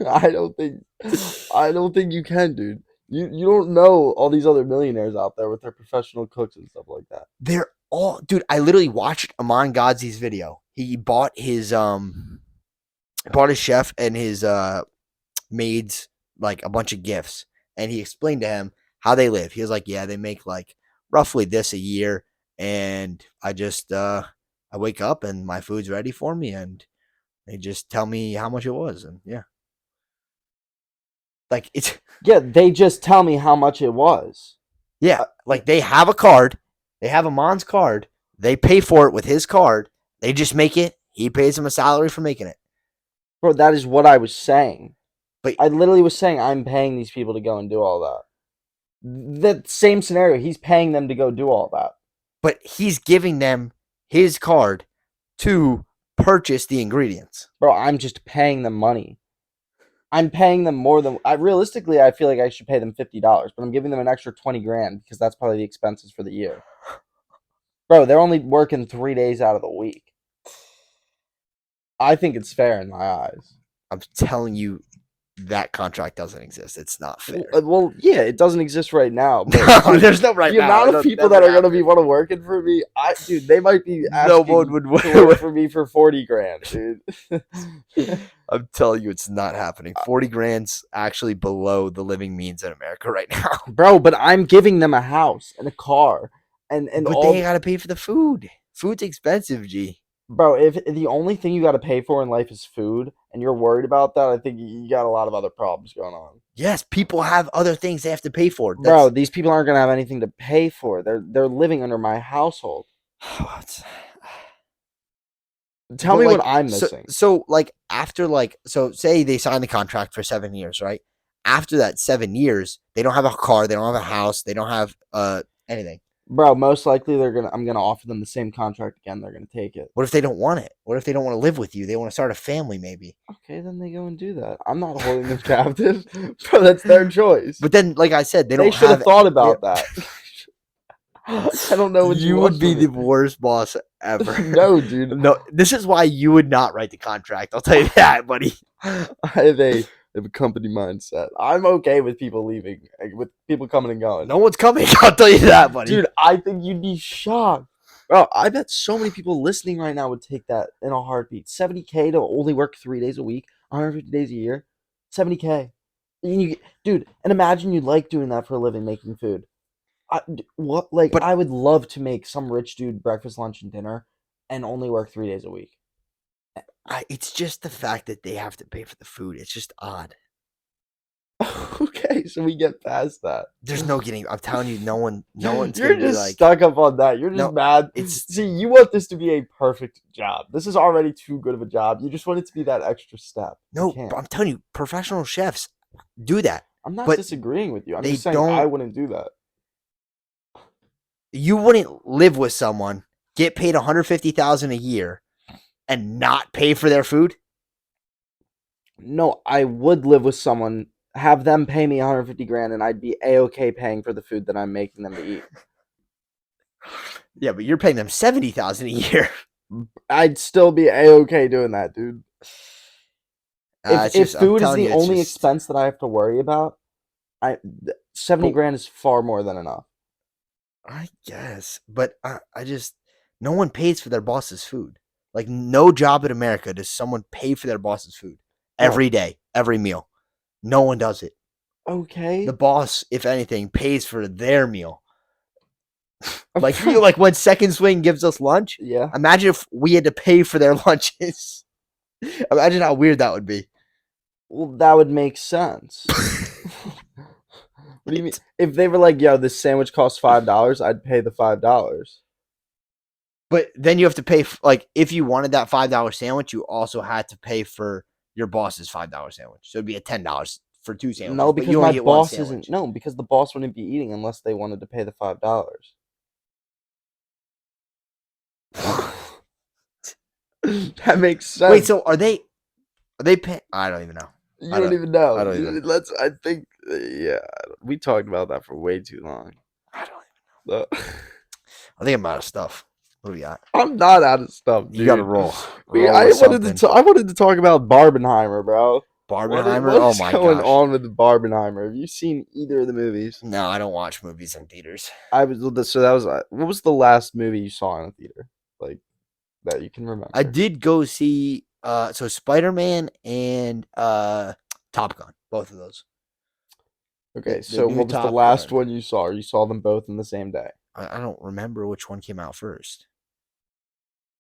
I don't think. I don't think you can, dude. You don't know all these other millionaires out there with their professional cooks and stuff like that. They're all, dude. I literally watched Aman Ghazi's video. He bought his chef and his maids like a bunch of gifts, and he explained to him how they live. He was like, yeah, they make like roughly this a year, and I just I wake up and my food's ready for me, and they just tell me how much it was, and yeah, like it's Yeah, they just tell me how much it was. yeah, like they have a card, they have Aman's card, they pay for it with his card, they just make it. He pays them a salary for making it. Bro, that is what I was saying. But I literally was saying I'm paying these people to go and do all that. That same scenario, he's paying them to go do all that. but he's giving them his card to purchase the ingredients. Bro, I'm just paying them money. I'm paying them more than realistically. I feel like I should pay them $50, but I'm giving them an extra 20 grand because that's probably the expenses for the year. Bro, they're only working 3 days out of the week. I think it's fair in my eyes. I'm telling you, that contract doesn't exist. It's not fair. Well, yeah, it doesn't exist right now. But No, there's no right the now. amount of people that are going to be want to working for me, dude, they might be asking No one would to work for me for 40 grand, dude. I'm telling you, it's not happening. 40 grand's actually below the living means in America right now. Bro, but I'm giving them a house and a car and But all. they gotta pay for the food. Food's expensive, G. Bro, if the only thing you got to pay for in life is food, and you're worried about that, I think you got a lot of other problems going on. Yes, people have other things they have to pay for. Bro, these people aren't gonna have anything to pay for. They're living under my household. Tell me like, what I'm missing. So like after say they sign the contract for 7 years, right? After that 7 years, they don't have a car, they don't have a house, they don't have anything. Bro, most likely I'm gonna offer them the same contract again. They're gonna take it. What if they don't want it? What if they don't want to live with you? They want to start a family, maybe. Okay, then they go and do that. I'm not holding them captive. Bro, that's their choice. But then, like I said, they should have thought about that. I don't know what you would be the worst boss ever. No, dude. No, this is why you would not write the contract. I'll tell you that, buddy. I have a company mindset. I'm okay with people leaving, with people coming and going. No one's coming. I'll tell you that, buddy. Dude, I think you'd be shocked. Bro, I bet so many people listening right now would take that in a heartbeat. $70K to only work 3 days a week, 150 days a year. $70K. Dude, and imagine you like doing that for a living, making food. But I would love to make some rich dude breakfast, lunch, and dinner and only work 3 days a week. It's just the fact that they have to pay for the food. It's just odd. Okay, so we get past that. There's no getting. I'm telling you, no one's. You're just stuck up on that. You're just mad. See, you want this to be a perfect job. This is already too good of a job. You just want it to be that extra step. No, I'm telling you, professional chefs do that. I'm not disagreeing with you. I'm just saying I wouldn't do that. You wouldn't live with someone, get paid $150,000 a year, and not pay for their food? No, I would live with someone, have them pay me 150 grand, and I'd be A-okay paying for the food that I'm making them to eat. Yeah, but you're paying them $70,000 a year. I'd still be A-okay doing that, dude. If food is the only expense that I have to worry about, 70 grand is far more than enough. I guess, but I just, no one pays for their boss's food. Like, no job in America does someone pay for their boss's food every day, every meal. No one does it. Okay. The boss, if anything, pays for their meal. Like when Second Swing gives us lunch. Yeah. Imagine if we had to pay for their lunches. Imagine how weird that would be. Well, that would make sense. What do you mean? If they were like, "Yo, this sandwich costs $5," I'd pay the $5. But then you have to pay like if you wanted that $5 sandwich, you also had to pay for your boss's $5 sandwich. So it'd be a $10 for two No, sandwiches, but because you my only get one boss isn't. sandwich. No, because the boss wouldn't be eating unless they wanted to pay the $5. That makes Wait, sense. so are they paying? I don't even know. You don't even know. I don't even. Let's. I think. Yeah, we talked about that for way too long. I don't. Uh, I think I'm out of stuff. What do we got? I'm not out of stuff, You got to dude. roll. We. Roll I with wanted to. something. I wanted to talk about Barbenheimer, bro. Barbenheimer. What Oh is my going gosh. on with the Barbenheimer? Have you seen either of the movies? No, I don't watch movies in theaters. I was. So that was. What was the last movie you saw in a theater? Like that you can I remember? did go see so Spider-Man and Top Gun. Both of those. Okay, The so new what was the Top last Gun. one you saw? Or you saw them both in the same day? I don't remember which one came out first.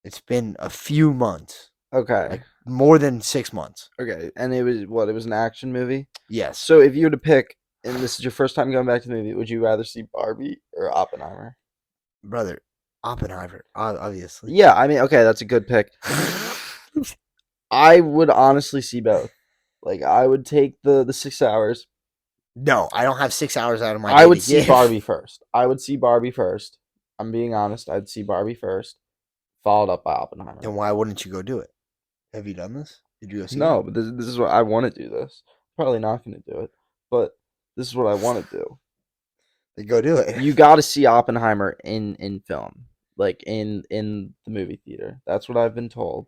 It's been a few months. Okay. Like more than 6 months. Okay, and it was what? It was an action movie. Yes. So if you were to pick, and this is your first time going back to the movie, would you rather see Barbie or Oppenheimer? Brother, Oppenheimer, obviously. Yeah, I mean, okay, that's a good pick. I would honestly see both. Like, I would take the 6 hours. No, I don't have 6 hours out of my I day would to see give. Barbie first. I would see Barbie first. I'm being honest. I'd see Barbie first, followed up by Oppenheimer. Then why wouldn't you go do it? Have you done this? Did you go see it? No, but this is what I want to do. This probably not going to do it, but this is what I want to do. Then go do it. You got to see Oppenheimer in film, like in the movie theater. That's what I've been told.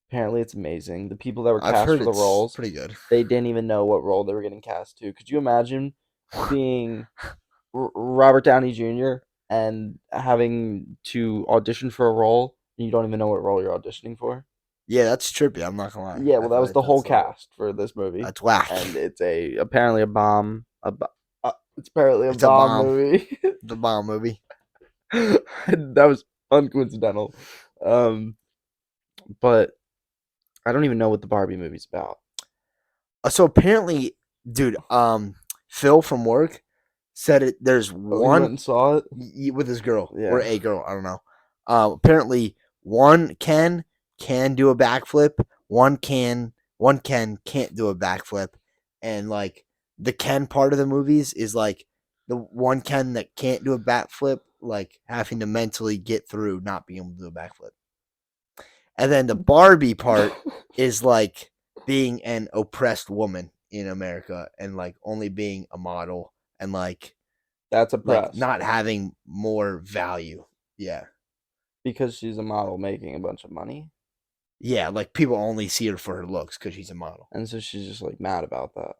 Apparently, it's amazing. The people that were I've cast heard for the it's roles, pretty good. they didn't even know what role they were getting cast to. Could you imagine being Robert Downey Jr. and having to audition for a role and you don't even know what role you're auditioning for? Yeah, that's trippy. I'm not gonna lie. Yeah, I well, that feel was like the whole that's cast for this movie, that's whack. and it's a apparently a bomb. It's apparently a It's a bomb bomb. movie. The bomb movie. That was uncoincidental. Um, but I don't even know what the Barbie movie's about. So apparently, dude, Phil from work said it. There's Oh, he went one and saw it. with his girl or Yeah. a girl. I don't know. Apparently, one can do a backflip. One can can't do a backflip, and like the Ken part of the movies is like the one Ken that can't do a backflip, like having to mentally get through not being able to do a backflip. And then the Barbie part is like being an oppressed woman in America and like only being a model and That's like oppressed not having more value. Yeah. because she's a model making a bunch of money, Yeah, like people only see her for her looks because she's a model. and so she's just like mad about that.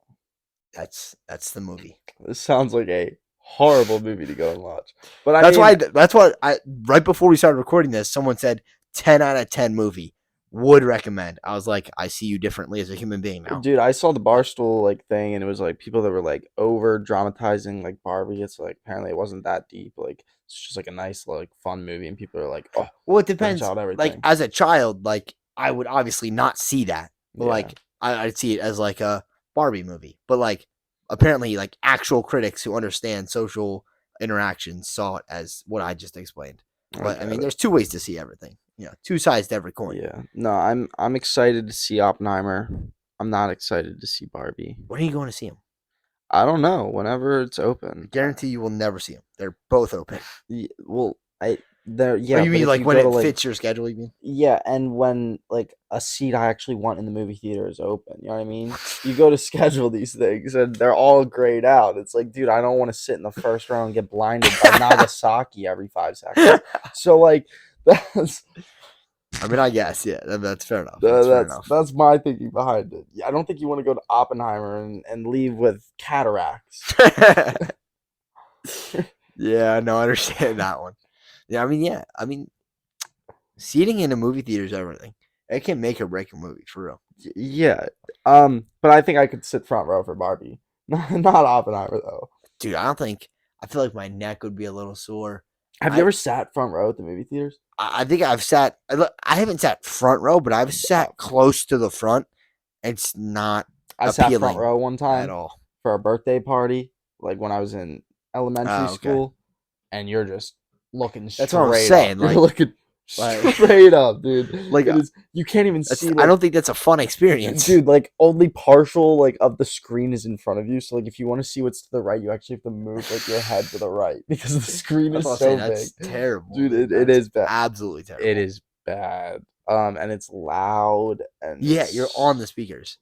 That's the movie. This sounds like a horrible movie to go and watch. But I That's mean, why. That's what I right before we started recording this, someone said 10 out of 10 movie would recommend. I was like, I see you differently as a human being now. dude, I saw the Barstool like thing, and it was like people that were like over dramatizing like Barbie. It's like apparently it wasn't that deep. Like it's just like a nice like fun movie, and people are like, oh, Well, it turns depends. out Like everything. as a child, like I would obviously not see that, but Yeah. like I'd see it as like a Barbie movie. But like apparently, like actual critics who understand social interactions saw it as what I just explained. But I mean, there's two ways to see everything. You know, two sides to every coin. Yeah. No, I'm excited to see Oppenheimer. I'm not excited to see Barbie. When are you going to see them? I don't know. Whenever it's open. Guarantee you will never see them. They're both open. Well, I there. Yeah. Oh, you but mean if like you when go it to like fits your schedule? You mean? yeah, and when like a seat I actually want in the movie theater is open, you know what I mean? You go to schedule these things and they're all grayed out. It's like, dude, I don't want to sit in the first row and get blinded by Nagasaki every 5 seconds. So like that's I mean, I guess, yeah, that's fair enough. That's fair enough. that's my thinking behind it. Yeah, I don't think you want to go to Oppenheimer and leave with cataracts. Yeah, no, I understand that one. Yeah, I mean, seating in a movie theater is everything. It can make or break a movie for real. Yeah. But I think I could sit front row for Barbie. Not Oppenheimer though. Dude, I don't think. I feel like my neck would be a little sore. Have you ever sat front row at the movie theaters? I think I've sat. I haven't sat front row, but I've sat close to the front. It's not I sat front appealing row one at time all. for a birthday party, like when I was in elementary Oh, okay. school, and you're just looking That's what I'm straight up. saying. You're Like, looking like, straight up, dude. like It is. You can't even that's. see I like, don't think that's a fun experience. dude. Like only partial like of the screen is in front of you. So like if you want to see what's to the right, you actually have to move like your head to the right because the screen That's what is I'm saying. so That's big, terrible, dude. dude. It That's is bad. absolutely terrible. It is bad. And it's loud and Yeah, you're on the speakers.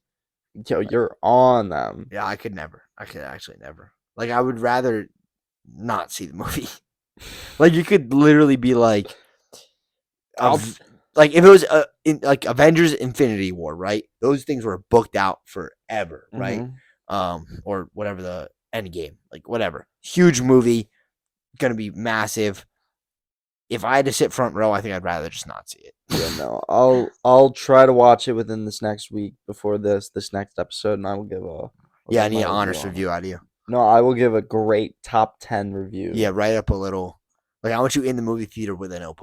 yo, you're on them. Yeah, I could never. I could actually never. Like, I would rather not see the movie. Like, you could literally be like, I'll like if it was like Avengers Infinity War, right? Those things were booked out forever, right? Or whatever, the end game, like whatever. Huge movie, gonna be massive. If I had to sit front row, I think I'd rather just not see it. Yeah, no. I'll try to watch it within this next week before this next episode, and I will give a Yeah, I my need an honest on it. review out of you. No, I will give a great top 10 review. Yeah, write up a little. Like, I want you in the movie theater with a notebook.